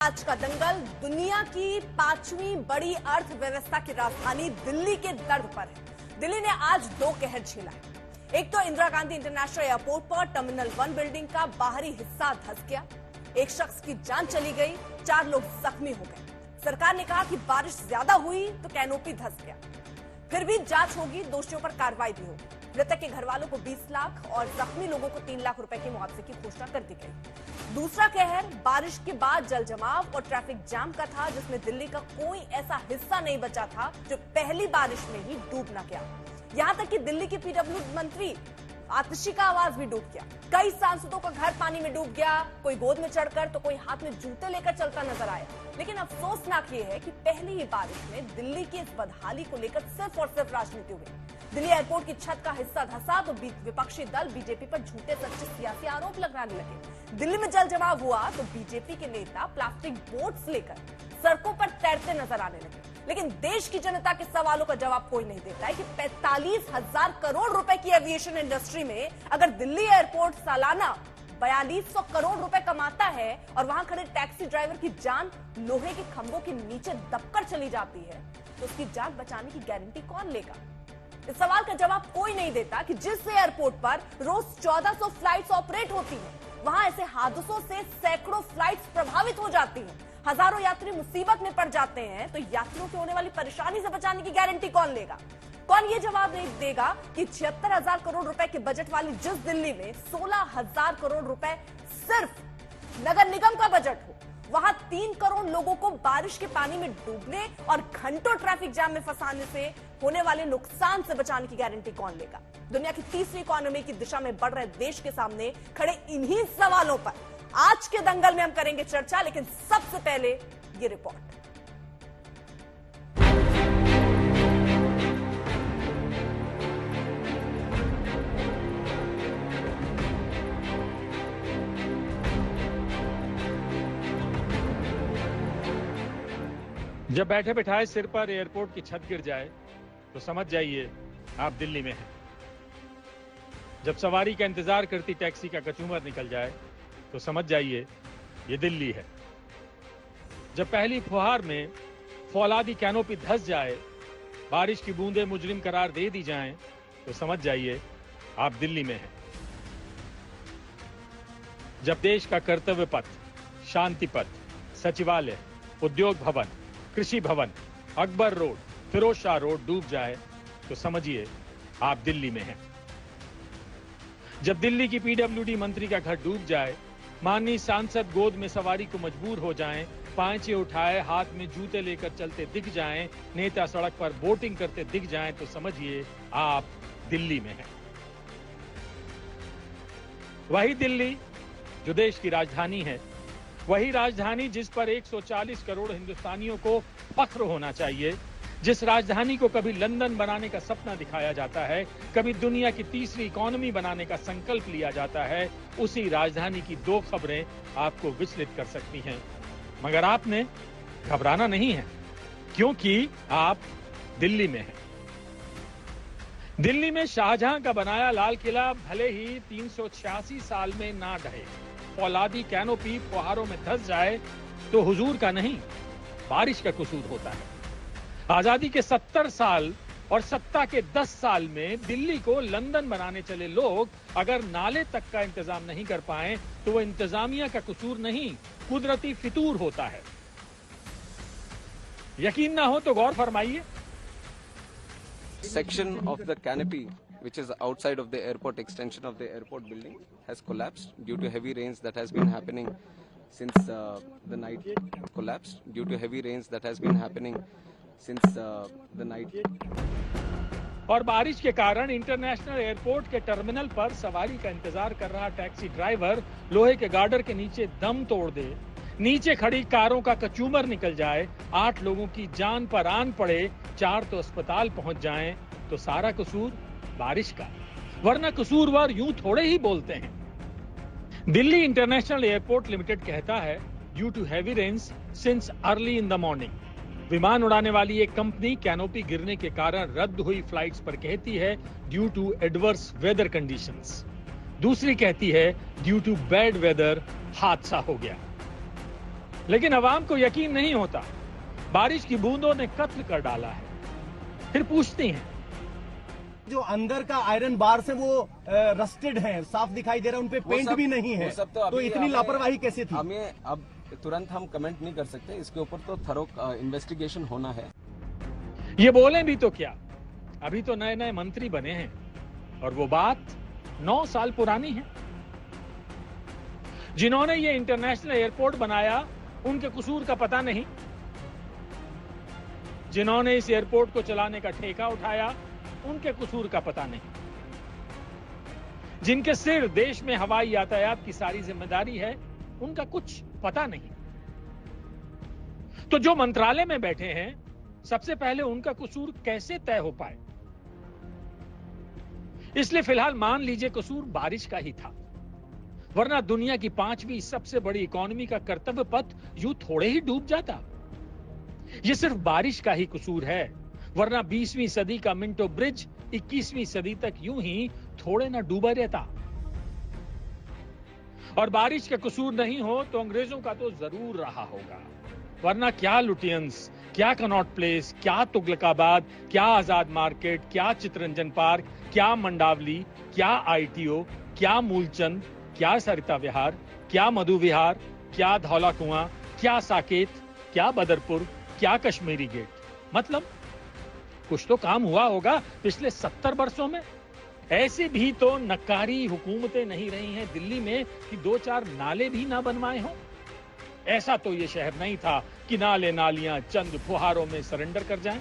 आज का दंगल दुनिया की 5वीं बड़ी अर्थव्यवस्था की राजधानी दिल्ली के दर्द पर है। दिल्ली ने आज दो कहर झेला है। एक तो इंदिरा गांधी इंटरनेशनल एयरपोर्ट पर टर्मिनल 1 बिल्डिंग का बाहरी हिस्सा धंस गया, एक शख्स की जान चली गई, 4 लोग जख्मी हो गए। सरकार ने कहा कि बारिश ज्यादा हुई तो कैनोपी धंस गया, फिर भी जांच होगी, दोषियों पर कार्रवाई भी होगी। मृतक के घर वालों को 20 लाख और जख्मी लोगों को 3 लाख रुपए के मुआवजे की घोषणा कर दी गई। दूसरा कहर बारिश के बाद जल जमाव और ट्रैफिक जाम का था, जिसमें दिल्ली का कोई ऐसा हिस्सा नहीं बचा था जो पहली बारिश में ही डूब न गया। यहां तक कि दिल्ली के पीडब्ल्यू मंत्री आतिशी का आवाज भी डूब गया। कई सांसदों का घर पानी में डूब गया, कोई गोद में चढ़कर तो कोई हाथ में जूते लेकर चलता नजर आया। लेकिन अफसोसनाक ये है कि पहली ही बारिश में दिल्ली की इस बदहाली को लेकर सिर्फ और सिर्फ राजनीति हुई। दिल्ली एयरपोर्ट की छत का हिस्सा धंसा तो विपक्षी दल बीजेपी पर झूठे सच्चे सियासी आरोप लगाने लगे। दिल्ली में जल जमाव हुआ तो बीजेपी के नेता प्लास्टिक बोट्स लेकर सड़कों पर तैरते नजर आने लगे। लेकिन देश की जनता के सवालों का जवाब कोई नहीं देता है कि 45,000 करोड़ रुपए की एविएशन इंडस्ट्री में अगर दिल्ली एयरपोर्ट सालाना 4200 करोड़ रुपए कमाता है और वहां खड़े टैक्सी ड्राइवर की जान लोहे के खंभों के नीचे दबकर चली जाती है तो उसकी जान बचाने की गारंटी कौन लेगा? इस सवाल का जवाब कोई नहीं देता कि जिस एयरपोर्ट पर रोज 1400 फ्लाइट्स ऑपरेट होती हैं, वहां ऐसे हादसों से सैकड़ों फ्लाइट्स प्रभावित हो जाती हैं, हजारों यात्री मुसीबत में पड़ जाते हैं, तो यात्रियों की होने वाली परेशानी से बचाने की गारंटी कौन लेगा? कौन ये जवाब नहीं देगा कि 76,000 करोड़ रुपए के बजट वाली जिस दिल्ली में 16,000 करोड़ रुपए सिर्फ नगर निगम का बजट हो, वहां 3 करोड़ लोगों को बारिश के पानी में डूबने और घंटों ट्रैफिक जाम में फंसाने से होने वाले नुकसान से बचाने की गारंटी कौन लेगा? दुनिया की तीसरी इकोनॉमी की दिशा में बढ़ रहे देश के सामने खड़े इन्हीं सवालों पर आज के दंगल में हम करेंगे चर्चा, लेकिन सबसे पहले ये रिपोर्ट। जब बैठे बिठाए सिर पर एयरपोर्ट की छत गिर जाए तो समझ जाइए आप दिल्ली में हैं। जब सवारी का इंतजार करती टैक्सी का कचूमर निकल जाए तो समझ जाइए ये दिल्ली है। जब पहली फुहार में फौलादी कैनोपी धंस जाए, बारिश की बूंदें मुजरिम करार दे दी जाएं तो समझ जाइए आप दिल्ली में हैं। जब देश का कर्तव्य पथ, शांति पथ, सचिवालय, उद्योग भवन, कृषि भवन, अकबर रोड, फिरोज शाह रोड डूब जाए तो समझिए आप दिल्ली में हैं। जब दिल्ली की पीडब्ल्यूडी मंत्री का घर डूब जाए, माननीय सांसद गोद में सवारी को मजबूर हो जाएं, पांचे उठाए हाथ में जूते लेकर चलते दिख जाएं, नेता सड़क पर बोटिंग करते दिख जाएं तो समझिए आप दिल्ली में हैं। वही दिल्ली जो देश की राजधानी है, वही राजधानी जिस पर 140 करोड़ हिंदुस्तानियों को फख्र होना चाहिए, जिस राजधानी को कभी लंदन बनाने का सपना दिखाया जाता है, कभी दुनिया की तीसरी इकोनॉमी बनाने का संकल्प लिया जाता है, उसी राजधानी की दो खबरें आपको विचलित कर सकती हैं। मगर आपने घबराना नहीं है, क्योंकि आप दिल्ली में हैं। दिल्ली में शाहजहां का बनाया लाल किला भले ही 386 साल में ना ढहे, फौलादी कैनोपी फुहारों में धंस जाए तो हुजूर का नहीं, बारिश का कसूर होता है। आजादी के 70 साल और सत्ता के 10 साल में दिल्ली को लंदन बनाने चले लोग अगर नाले तक का इंतजाम नहीं कर पाए तो वो इंतजामिया का कसूर नहीं, कुदरती फितूर होता है। यकीन ना हो तो गौर फरमाइए। Section of the canopy which is outside of the airport extension of the airport building has collapsed due to heavy rains that has been happening since the night. Collapsed due to heavy rains that has been happening since the night. और बारिश के कारण international airport के terminal पर सवारी का इंतजार कर रहा टैक्सी ड्राइवर लोहे के गार्डर के नीचे दम तोड़ दे, नीचे खड़ी कारों का कचूमर निकल जाए, 8 लोगों की जान पर आन पड़े, 4 तो अस्पताल पहुंच जाएं, तो सारा कसूर बारिश का। वरना कसूरवार यूं थोड़े ही बोलते हैं। दिल्ली इंटरनेशनल एयरपोर्ट लिमिटेड कहता है due to heavy rains since early in the morning. विमान उड़ाने वाली एक कंपनी कैनोपी गिरने के कारण रद्द हुई फ्लाइट्स पर कहती है due to adverse weather conditions. दूसरी कहती है ड्यू टू बैड वेदर हादसा हो गया। लेकिन अवाम को यकीन नहीं होता। बारिश की बूंदों ने कत्ल कर डाला है। फिर पूछती हैं, जो अंदर का आयरन बार्स है वो रस्टेड हैं, साफ दिखाई दे रहा है, उनपे पेंट भी नहीं है, तो इतनी लापरवाही कैसे थी? हमें अब तुरंत हम कमेंट नहीं कर सकते, इसके ऊपर तो थरो इन्वेस्टिगेशन होना है। ये बोले भी तो क्या, अभी तो नए नए मंत्री बने हैं और वो बात 9 साल पुरानी है। जिन्होंने ये इंटरनेशनल एयरपोर्ट बनाया उनके कसूर का पता नहीं। जिन्होंने इस एयरपोर्ट को चलाने का ठेका उठाया उनके कसूर का पता नहीं। जिनके सिर देश में हवाई यातायात की सारी जिम्मेदारी है उनका कुछ पता नहीं। तो जो मंत्रालय में बैठे हैं सबसे पहले उनका कसूर कैसे तय हो पाए? इसलिए फिलहाल मान लीजिए कसूर बारिश का ही था, वरना दुनिया की 5वीं सबसे बड़ी इकोनॉमी का कर्तव्य पथ यूं थोड़े ही डूब जाता। यह सिर्फ बारिश का ही कसूर है, वरना 20वीं सदी का मिंटो ब्रिज 21वीं सदी तक यूं ही थोड़े ना डूबा रहता। और बारिश का कसूर नहीं हो तो अंग्रेजों का तो जरूर रहा होगा, वरना क्या लुटियंस, क्या कनॉट प्लेस, क्या तुगलकाबाद, क्या आजाद मार्केट, क्या चितरंजन पार्क, क्या मंडावली, क्या आईटीओ, क्या मूलचंद, क्या सरिता विहार, क्या मधु विहार, क्या धौला कुआं, क्या साकेत, क्या बदरपुर, क्या कश्मीरी गेट। मतलब कुछ तो काम हुआ होगा पिछले 70 वर्षों में। ऐसे भी तो नकारी हुकूमतें नहीं रही हैं दिल्ली में कि 2-4 नाले भी ना बनवाए हों। ऐसा तो ये शहर नहीं था कि नाले नालियां चंद फुहारों में सरेंडर कर जाएं।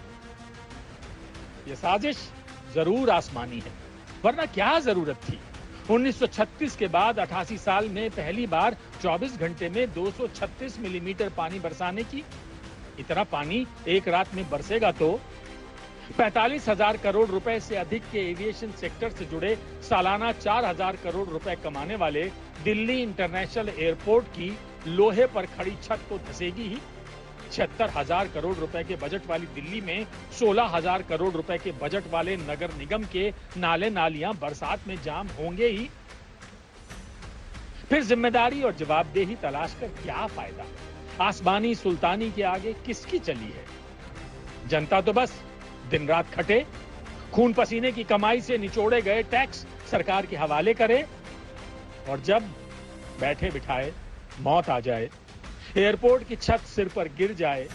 ये साजिश जरूर आसमानी है, वरना क्या जरूरत थी 1936 के बाद 88 साल में पहली बार 24 घंटे में 236 मिलीमीटर पानी बरसाने की? इतना पानी एक रात में बरसेगा तो 45,000 करोड़ रुपए से अधिक के एविएशन सेक्टर से जुड़े सालाना 4,000 करोड़ रुपए कमाने वाले दिल्ली इंटरनेशनल एयरपोर्ट की लोहे पर खड़ी छत तो धसेगी ही। 76,000 करोड़ रुपए के बजट वाली दिल्ली में 16,000 करोड़ रुपए के बजट वाले नगर निगम के नाले नालियां बरसात में जाम होंगे ही। फिर जिम्मेदारी और जवाबदेही तलाश कर क्या फायदा? आसमानी सुल्तानी के आगे किसकी चली है? जनता तो बस दिन रात खटे, खून पसीने की कमाई से निचोड़े गए टैक्स सरकार के हवाले करे, और जब बैठे बिठाए मौत आ जाए, एयरपोर्ट की छत सिर पर गिर जाए,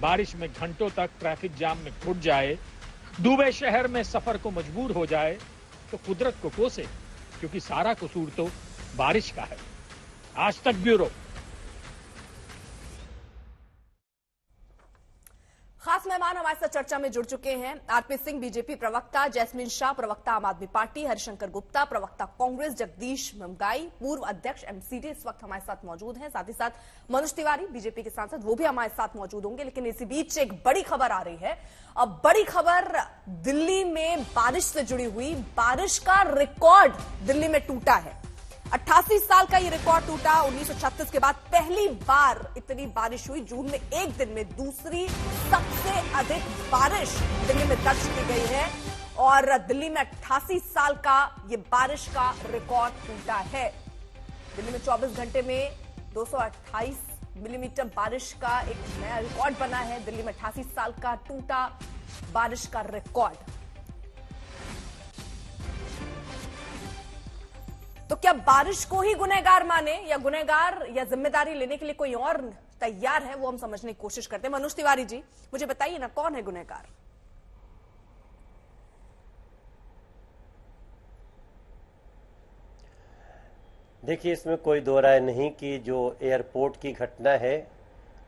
बारिश में घंटों तक ट्रैफिक जाम में घुट जाए, डूबे शहर में सफर को मजबूर हो जाए, तो कुदरत को कोसे, क्योंकि सारा कसूर तो बारिश का है। आज तक ब्यूरो। खास मेहमान हमारे साथ चर्चा में जुड़ चुके हैं। आरपी सिंह बीजेपी प्रवक्ता, जैस्मिन शाह प्रवक्ता आम आदमी पार्टी, हरिशंकर गुप्ता प्रवक्ता कांग्रेस, जगदीश ममगाई पूर्व अध्यक्ष एमसीडी इस वक्त हमारे साथ मौजूद हैं। साथ ही साथ मनोज तिवारी बीजेपी के सांसद, वो भी हमारे साथ मौजूद होंगे। लेकिन इसी बीच एक बड़ी खबर आ रही है। अब बड़ी खबर दिल्ली में बारिश से जुड़ी हुई। बारिश का रिकॉर्ड दिल्ली में टूटा है। 88 साल का ये रिकॉर्ड टूटा। 1936 के बाद पहली बार इतनी बारिश हुई। जून में एक दिन में दूसरी सबसे अधिक बारिश दिल्ली में दर्ज की गई है और दिल्ली में 88 साल का ये बारिश का रिकॉर्ड टूटा है। दिल्ली में 24 घंटे में 228 मिलीमीटर बारिश का एक नया रिकॉर्ड बना है। दिल्ली में 88 साल का टूटा बारिश का रिकॉर्ड। तो क्या बारिश को ही गुनहगार माने, या गुनहगार या जिम्मेदारी लेने के लिए कोई और तैयार है, वो हम समझने की कोशिश करते हैं। मनोज तिवारी जी, मुझे बताइए ना, कौन है गुनहगार? देखिए, इसमें कोई दो राय नहीं कि जो एयरपोर्ट की घटना है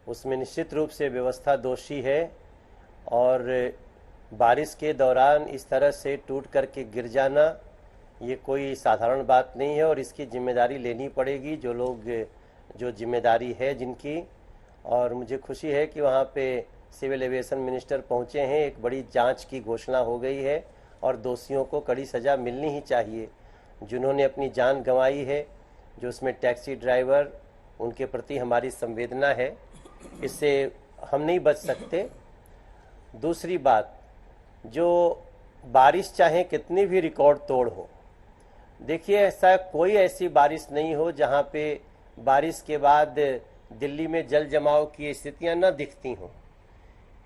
उसमें निश्चित रूप से व्यवस्था दोषी है, और बारिश के दौरान इस तरह से टूट करके गिर जाना ये कोई साधारण बात नहीं है, और इसकी जिम्मेदारी लेनी पड़ेगी जो लोग, जो जिम्मेदारी है जिनकी। और मुझे खुशी है कि वहाँ पे सिविल एविएशन मिनिस्टर पहुँचे हैं। एक बड़ी जांच की घोषणा हो गई है और दोषियों को कड़ी सज़ा मिलनी ही चाहिए। जिन्होंने अपनी जान गंवाई है, जो उसमें टैक्सी ड्राइवर, उनके प्रति हमारी संवेदना है। इससे हम नहीं बच सकते। दूसरी बात, जो बारिश चाहे कितनी भी रिकॉर्ड तोड़ हो, देखिए ऐसा कोई ऐसी बारिश नहीं हो जहाँ पे बारिश के बाद दिल्ली में जल जमाव की स्थितियां न दिखती हों।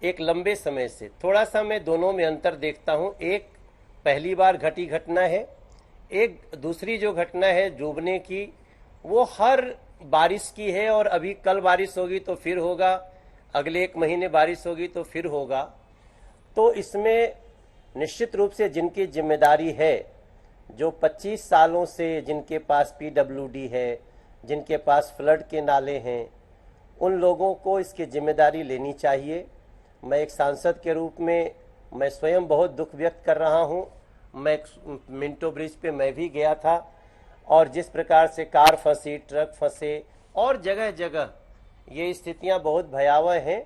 एक लंबे समय से थोड़ा सा मैं दोनों में अंतर देखता हूं। एक पहली बार घटी घटना है, एक दूसरी जो घटना है डूबने की, वो हर बारिश की है और अभी कल बारिश होगी तो फिर होगा, अगले 1 महीने बारिश होगी तो फिर होगा। तो इसमें निश्चित रूप से जिनकी जिम्मेदारी है, जो 25 सालों से जिनके पास पीडब्ल्यूडी है, जिनके पास फ्लड के नाले हैं, उन लोगों को इसकी जिम्मेदारी लेनी चाहिए। मैं एक सांसद के रूप में मैं स्वयं बहुत दुख व्यक्त कर रहा हूं। मैं मिंटो ब्रिज पे मैं भी गया था और जिस प्रकार से कार फंसी, ट्रक फंसे और जगह जगह ये स्थितियां बहुत भयावह हैं।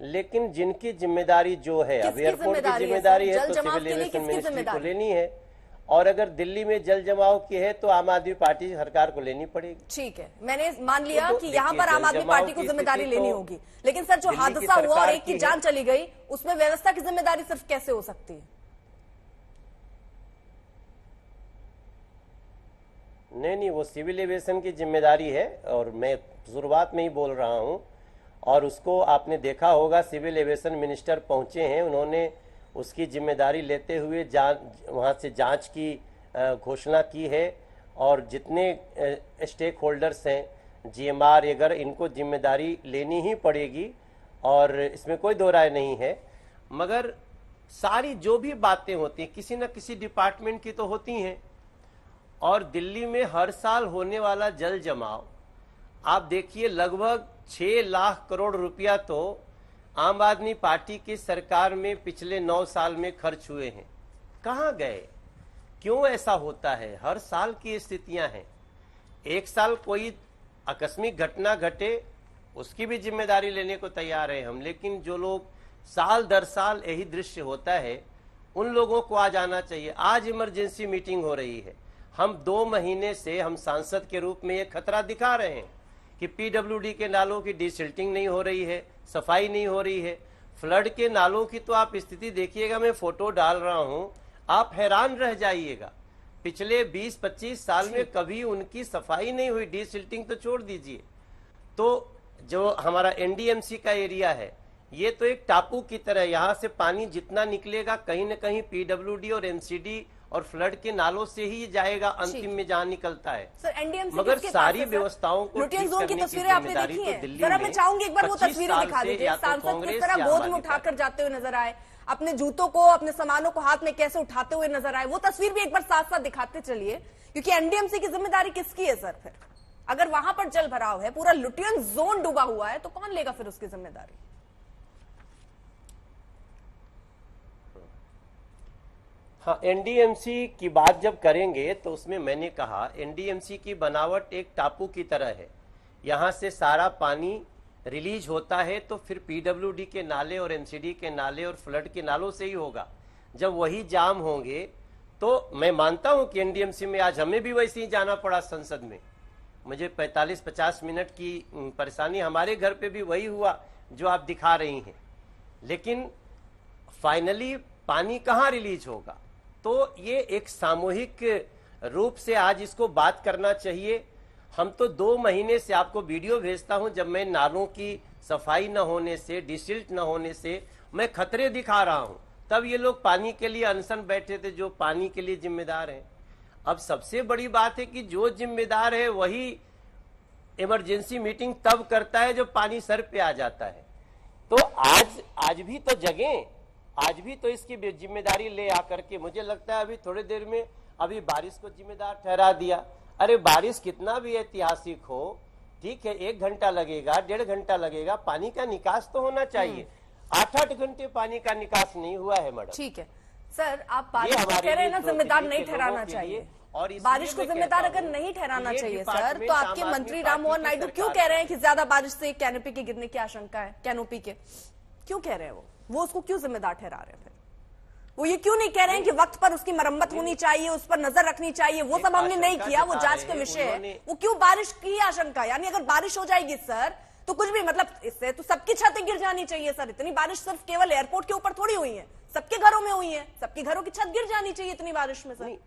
लेकिन जिनकी जिम्मेदारी जो है, अब एयरपोर्ट की जिम्मेदारी है तो सिविल एविएशन मिनिस्ट्री को लेनी है, और अगर दिल्ली में जल जमाव की है तो आम आदमी पार्टी सरकार को लेनी पड़ेगी। ठीक है, मैंने मान लिया कि यहाँ पर आम आदमी पार्टी को जिम्मेदारी लेनी होगी, लेकिन सर जो हादसा हुआ और एक की जान चली गई, उसमें व्यवस्था की जिम्मेदारी सिर्फ कैसे हो सकती है? नहीं, वो सिविल एविएशन की जिम्मेदारी है और मैं शुरुआत में ही बोल रहा हूं। और उसको आपने देखा होगा, सिविल एविएशन मिनिस्टर पहुंचे हैं, उन्होंने उसकी जिम्मेदारी लेते हुए वहां से जांच की घोषणा की है। और जितने स्टेक होल्डर्स हैं, जीएमआर अगर इनको जिम्मेदारी लेनी ही पड़ेगी और इसमें कोई दो राय नहीं है। मगर सारी जो भी बातें होती हैं किसी न किसी डिपार्टमेंट की तो होती हैं। और दिल्ली में हर साल होने वाला जल जमाव आप देखिए, लगभग 6 लाख करोड़ रुपया तो आम आदमी पार्टी की सरकार में पिछले 9 साल में खर्च हुए हैं। कहां गए? क्यों ऐसा होता है? हर साल की स्थितियां हैं। एक साल कोई आकस्मिक घटना घटे उसकी भी जिम्मेदारी लेने को तैयार है हम, लेकिन जो लोग साल दर साल यही दृश्य होता है उन लोगों को आज आना चाहिए। आज इमरजेंसी मीटिंग हो रही है। हम 2 महीने से हम सांसद के रूप में ये खतरा दिखा रहे हैं कि पीडब्ल्यूडी के नालों की डिसिल्टिंग नहीं हो रही है, सफाई नहीं हो रही है। फ्लड के नालों की तो आप स्थिति देखिएगा, मैं फोटो डाल रहा हूं, आप हैरान रह जाइएगा। पिछले 20-25 साल में कभी उनकी सफाई नहीं हुई, डिसिल्टिंग तो छोड़ दीजिए। तो जो हमारा एनडीएमसी का एरिया है, ये तो एक टापू की तरह, यहां से पानी जितना निकलेगा कहीं न कहीं पीडब्ल्यूडी और एमसीडी और फ्लड के नालों से ही जाएगा अंतिम में जहां निकलता है। मगर सारी व्यवस्थाओं को लुटियन जोन की तस्वीरें आपने देखी हैं। जरा मैं चाहूंगी एक बार वो तस्वीरें दिखा दीजिए। सांसद किस तरह गोद में उठाकर जाते हुए नजर आए, अपने जूतों को, अपने सामानों को हाथ में कैसे उठाते हुए नजर आए, वो तस्वीर भी एक बार साथ साथ दिखाते चलिए। क्योंकि एनडीएमसी की जिम्मेदारी किसकी है सर? फिर अगर वहां पर जल भराव है, पूरा लुटियन जोन डूबा हुआ है, तो कौन लेगा फिर उसकी जिम्मेदारी? हाँ, एनडीएमसी की बात जब करेंगे तो उसमें मैंने कहा एनडीएमसी की बनावट एक टापू की तरह है। यहां से सारा पानी रिलीज होता है तो फिर पीडब्ल्यूडी के नाले और एमसीडी के नाले और फ्लड के नालों से ही होगा। जब वही जाम होंगे तो मैं मानता हूं कि एनडीएमसी में आज हमें भी वैसे ही जाना पड़ा संसद में। मुझे 45-50 मिनट की परेशानी, हमारे घर पे भी वही हुआ जो आप दिखा रही हैं। लेकिन फाइनली पानी कहां रिलीज होगा? तो ये एक सामूहिक रूप से आज इसको बात करना चाहिए। हम तो 2 महीने से आपको वीडियो भेजता हूं, जब मैं नालों की सफाई न होने से, डिसिल्ट न होने से मैं खतरे दिखा रहा हूं, तब ये लोग पानी के लिए अनशन बैठे थे, जो पानी के लिए जिम्मेदार हैं। अब सबसे बड़ी बात है कि जो जिम्मेदार है वही इमरजेंसी मीटिंग तब करता है जब पानी सर पे आ जाता है। तो आज भी तो जगें, आज भी तो इसकी जिम्मेदारी ले आकर के, मुझे लगता है अभी थोड़ी देर में अभी बारिश को जिम्मेदार ठहरा दिया। अरे बारिश कितना भी ऐतिहासिक हो, ठीक है, 1 घंटा लगेगा, 1.5 घंटा लगेगा, पानी का निकास तो होना चाहिए। 8-8 घंटे पानी का निकास नहीं हुआ है मैडम। ठीक है सर, आप बारिश को कह रहे हैं ना जिम्मेदार नहीं ठहराना चाहिए, और बारिश को जिम्मेदार अगर नहीं ठहराना चाहिए सर, तो आपके मंत्री राममोहन नायडू क्यों कह रहे हैं कि ज्यादा बारिश से कैनोपी के गिरने की आशंका है? कैनोपी के क्यों कह रहे हैं वो उसको क्यों जिम्मेदार ठहरा रहे हैं? फिर वो ये क्यों नहीं कह रहे हैं कि वक्त पर उसकी मरम्मत होनी चाहिए, उस पर नजर रखनी चाहिए? वो सब हमने नहीं किया, वो जांच का विषय है। वो क्यों बारिश की आशंका? यानी अगर बारिश हो जाएगी सर तो कुछ भी, मतलब इससे तो सबकी छतें गिर जानी चाहिए सर। इतनी बारिश सिर्फ केवल एयरपोर्ट के ऊपर थोड़ी हुई है, सबके घरों में हुई है, सबके घरों की छत गिर जानी चाहिए इतनी बारिश में सर।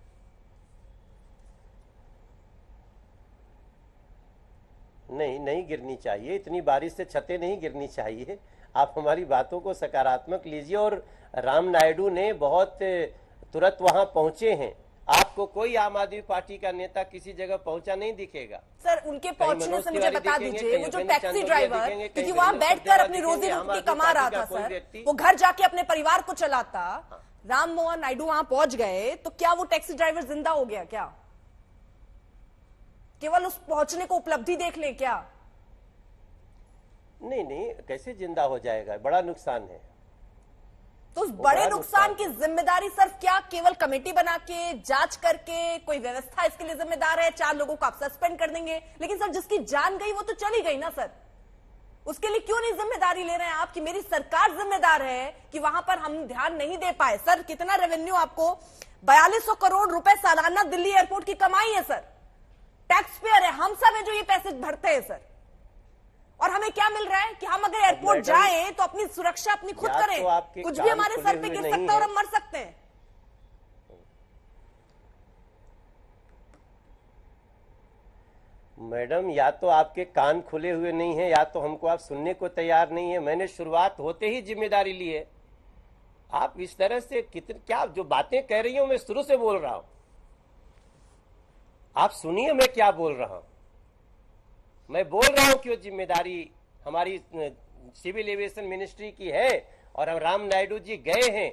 नहीं गिरनी चाहिए। इतनी बारिश से छतें नहीं गिरनी चाहिए। आप हमारी बातों को सकारात्मक लीजिए। और राम नायडू ने बहुत तुरंत वहां पहुंचे हैं। आपको कोई आम आदमी पार्टी का नेता किसी जगह पहुंचा नहीं दिखेगा। सर, उनके पहुंचने से मुझे बता दीजिए, वो जो टैक्सी ड्राइवर, क्योंकि वहां बैठकर अपनी रोजी रोटी कमा रहा था सर, वो घर जाके अपने परिवार को चलाता, राम मोहन नायडू वहां पहुंच गए, तो क्या वो टैक्सी ड्राइवर जिंदा हो गया? क्या केवल उस पहुंचने को उपलब्धि देख लें क्या? नहीं, कैसे जिंदा हो जाएगा? बड़ा नुकसान है। तो उस बड़े नुकसान की जिम्मेदारी सर क्या केवल कमेटी बना के जांच करके कोई व्यवस्था इसके लिए जिम्मेदार है? 4 लोगों को आप सस्पेंड कर देंगे, लेकिन सर जिसकी जान गई वो तो चली गई ना सर। उसके लिए क्यों नहीं जिम्मेदारी ले रहे हैं आप कि मेरी सरकार जिम्मेदार है कि वहां पर हम ध्यान नहीं दे पाए? सर, कितना रेवेन्यू आपको 4200 करोड़ रुपए सालाना दिल्ली एयरपोर्ट की कमाई है सर। टैक्स पेयर है, हम सब है जो ये पैसे भरते हैं सर। और हमें क्या मिल रहा है कि हम अगर एयरपोर्ट जाएं तो अपनी सुरक्षा अपनी खुद करें, तो कुछ भी हमारे सर पे गिर सकता है और हम मर सकते हैं। मैडम, या तो आपके कान खुले हुए नहीं हैं, या तो हमको आप सुनने को तैयार नहीं है। मैंने शुरुआत होते ही जिम्मेदारी ली है। आप इस तरह से क्या जो बातें कह रही हो, मैं शुरू से बोल रहा हूं। आप सुनिए मैं क्या बोल रहा हूं। मैं बोल रहा हूं कि वो जिम्मेदारी हमारी सिविल एविएशन मिनिस्ट्री की है और हम राम नायडू जी गए हैं।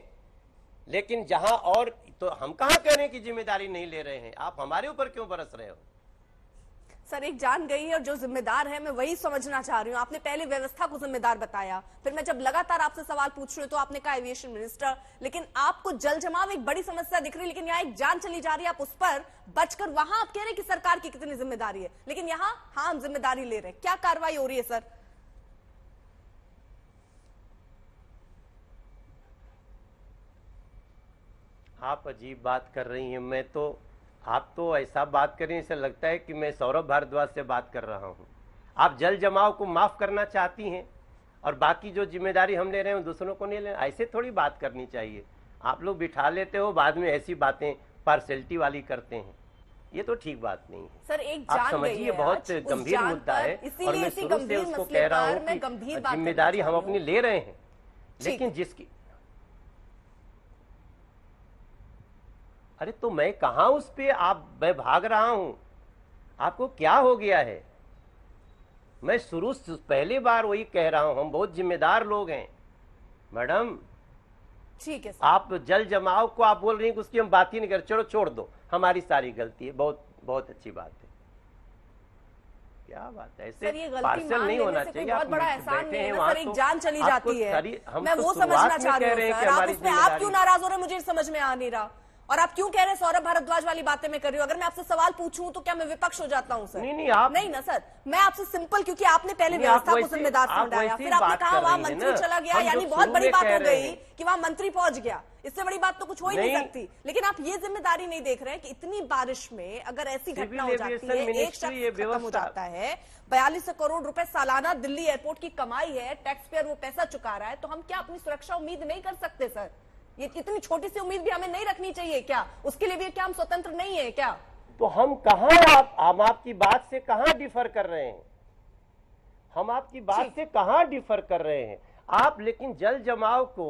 लेकिन जहां और तो हम कहां कह रहे हैं कि जिम्मेदारी नहीं ले रहे हैं? आप हमारे ऊपर क्यों बरस रहे हो? सर, एक जान गई है और जो जिम्मेदार है मैं वही समझना चाह रही हूँ। आपने पहले व्यवस्था को जिम्मेदार बताया, फिर मैं जब लगातार आपसे सवाल पूछ रही हूँ तो आपने कहा एविएशन मिनिस्टर, लेकिन आपको जल जमाव एक बड़ी समस्या दिख रही है, लेकिन यहाँ एक जान चली जा रही है, आप उस पर बचकर वहां आप कह रहे हैं कि सरकार की कितनी जिम्मेदारी है, लेकिन यहाँ हाँ हम जिम्मेदारी ले रहे हैं। क्या कार्रवाई हो रही है सर? आप अजीब बात कर रही हैं। आप तो ऐसा बात कर रही हैं, ऐसा लगता है कि मैं सौरभ भारद्वाज से बात कर रहा हूं। आप जल जमाव को माफ करना चाहती हैं और बाकी जो जिम्मेदारी हम ले रहे हैं दूसरों को नहीं ले। ऐसे थोड़ी बात करनी चाहिए। आप लोग बिठा लेते हो, बाद में ऐसी बातें पार्शलिटी वाली करते हैं। ये तो ठीक बात नहीं है सर। एक आप जान समझिए, बहुत गंभीर मुद्दा है और मैं शुरू से उसको कह रहा हूँ कि जिम्मेदारी हम अपनी ले रहे हैं, लेकिन जिसकी अरे तो मैं कहां उस पे मैं भाग रहा हूं? आपको क्या हो गया है? मैं शुरू से पहली बार वही कह रहा हूं, हम बहुत जिम्मेदार लोग हैं मैडम। ठीक है सर। आप जल जमाव को आप बोल रही हैं कि उसकी हम बात ही नहीं कर। चलो छोड़ दो, हमारी सारी गलती है। बहुत बहुत अच्छी बात है। क्या बात है? ऐसे पार्सल नहीं होना चाहिए। बहुत बड़ा एहसान नहीं है ना सर, एक जान चली जाती है। मैं वो समझना चाह रही हूँ सर, आप उसमें आप क्यों नाराज हो रहे हैं मुझे समझ में आ नहीं रहा। और आप क्यों कह रहे हैं सौरभ भारद्वाज वाली बातें मैं कर रही हूँ? अगर मैं आपसे सवाल पूछूं तो क्या मैं विपक्ष हो जाता हूं सर? नहीं आप नहीं ना सर, मैं आपसे सिंपल, क्योंकि आपने पहले व्यवस्था को जिम्मेदार समझाया, फिर आपने कहा वहां मंत्री चला गया, यानी बहुत बड़ी बात हो गई कि वहां मंत्री पहुंच गया। इससे बड़ी बात तो कुछ हो ही नहीं सकती। लेकिन आप ये जिम्मेदारी नहीं देख रहे हैं कि इतनी बारिश में अगर ऐसी घटना हो जाती है, एक शख्स खत्म हो जाता है, 4200 करोड़ रुपए सालाना दिल्ली एयरपोर्ट की कमाई है, टैक्स पेयर वो पैसा चुका रहा है, तो हम क्या अपनी सुरक्षा उम्मीद नहीं कर सकते सर? ये इतनी छोटी सी उम्मीद भी हमें नहीं रखनी चाहिए क्या? उसके लिए भी क्या हम स्वतंत्र नहीं है क्या? तो हम कहां हम आपकी बात से कहां डिफर कर रहे हैं? हम आपकी बात से कहां डिफर कर रहे हैं आप? लेकिन जल जमाव को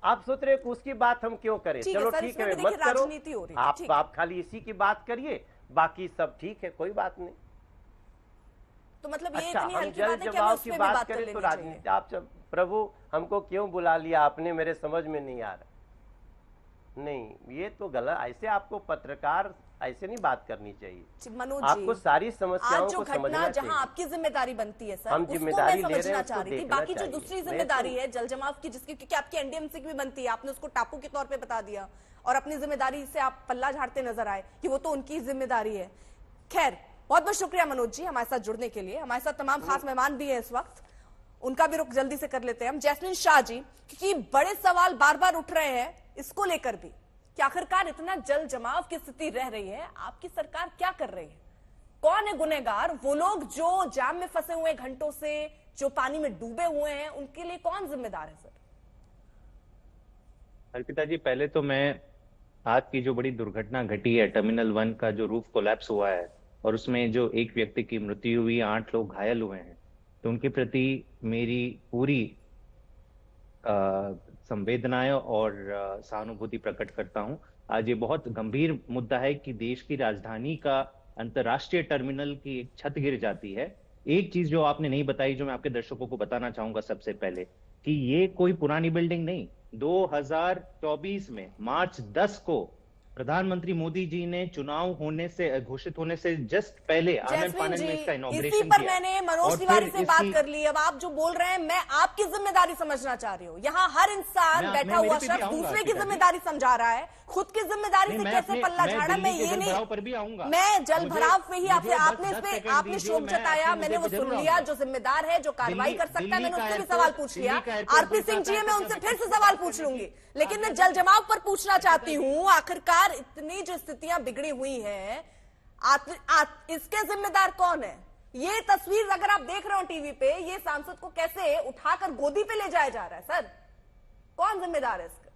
आप सोच रहे हैं कि उसकी बात हम क्यों करें? चलो ठीक है, मत करो। आप खाली इसी की बात करिए, बाकी सब ठीक है, कोई बात नहीं। तो मतलब ये अच्छा, इतनी हम हल्की जल बात है कि जमाव हम उस की पे भी बात बात करें कर तो लेनी राजनीति आप प्रभु हमको क्यों बुला लिया आपने? मेरे समझ में नहीं आ रहा। नहीं, ये तो गलत। ऐसे आपको पत्रकार ऐसे नहीं बात करनी चाहिए। मनोज जी, आपको सारी समस्याओं आज जो को समझना घटना चाहिए। जहां आपकी जिम्मेदारी बनती है सर, हम उसको जिम्मेदारी मैं ले रहे समझना हैं, चाह उसको रही थी। देखना बाकी जो चाहिए। दूसरी जिम्मेदारी है जल जमाव की, जिसकी क्योंकि आपकी एनडीएमसी की भी बनती है, आपने उसको टापू के तौर पे बता दिया और अपनी जिम्मेदारी से आप पल्ला झाड़ते नजर आए कि वो तो उनकी जिम्मेदारी है। खैर, बहुत बहुत शुक्रिया मनोज जी हमारे साथ जुड़ने के लिए। हमारे साथ तमाम खास मेहमान भी है इस वक्त, उनका भी रुख जल्दी से कर लेते हैं हम। जैस्मिन शाह जी, क्योंकि बड़े सवाल बार बार उठ रहे हैं इसको लेकर भी कि आखिरकार इतना जल जमाव की स्थिति रह रही है, आपकी सरकार क्या कर रही है? कौन है गुनहगार? वो लोग जो जाम में फंसे हुए घंटों से, जो पानी में डूबे हुए हैं, उनके लिए कौन जिम्मेदार है सर? अर्पिता जी, पहले तो मैं आज की जो बड़ी दुर्घटना घटी है, टर्मिनल 1 का जो रूफ कोलैप्स हुआ है, और उसमें जो एक व्यक्ति की मृत्यु हुई, 8 लोग घायल हुए हैं, तो उनके प्रति मेरी पूरी संवेदनाएं और सहानुभूति प्रकट करता हूं। आज ये बहुत गंभीर मुद्दा है कि देश की राजधानी का अंतर्राष्ट्रीय टर्मिनल की एक छत गिर जाती है। एक चीज जो आपने नहीं बताई, जो मैं आपके दर्शकों को बताना चाहूंगा सबसे पहले, कि ये कोई पुरानी बिल्डिंग नहीं, 2024 में मार्च 10 को प्रधानमंत्री मोदी जी ने चुनाव होने से घोषित होने से जस्ट पहले आनंद फानन में इसका इनॉग्रेशन इसी पर मैंने मनोज तिवारी से बात कर ली। अब आप जो बोल रहे हैं, मैं आपकी जिम्मेदारी समझना चाह रही हूँ। यहाँ हर इंसान बैठा हुआ शख्स दूसरे की जिम्मेदारी समझा रहा है, खुद की जिम्मेदारी से कैसे पल्ला झाड़ा। मैं ये नहीं, मैं जल भराव पे ही आपने शोक जताया, मैंने वो सुन लिया। जो जिम्मेदार है, जो कार्रवाई कर सकता है, मैंने उससे भी सवाल पूछ लिया। आरपी सिंह जी, मैं उनसे फिर से सवाल पूछ लूंगी, लेकिन मैं जल जमाव पर पूछना चाहती हूँ। आखिरकार इतनी जो स्थितियां बिगड़ी हुई हैं, इसके जिम्मेदार कौन है? ये तस्वीर अगर आप देख रहे हो टीवी पे, ये सांसद को कैसे उठाकर गोदी पे ले जाया जा रहा है? सर, कौन जिम्मेदार है इसका?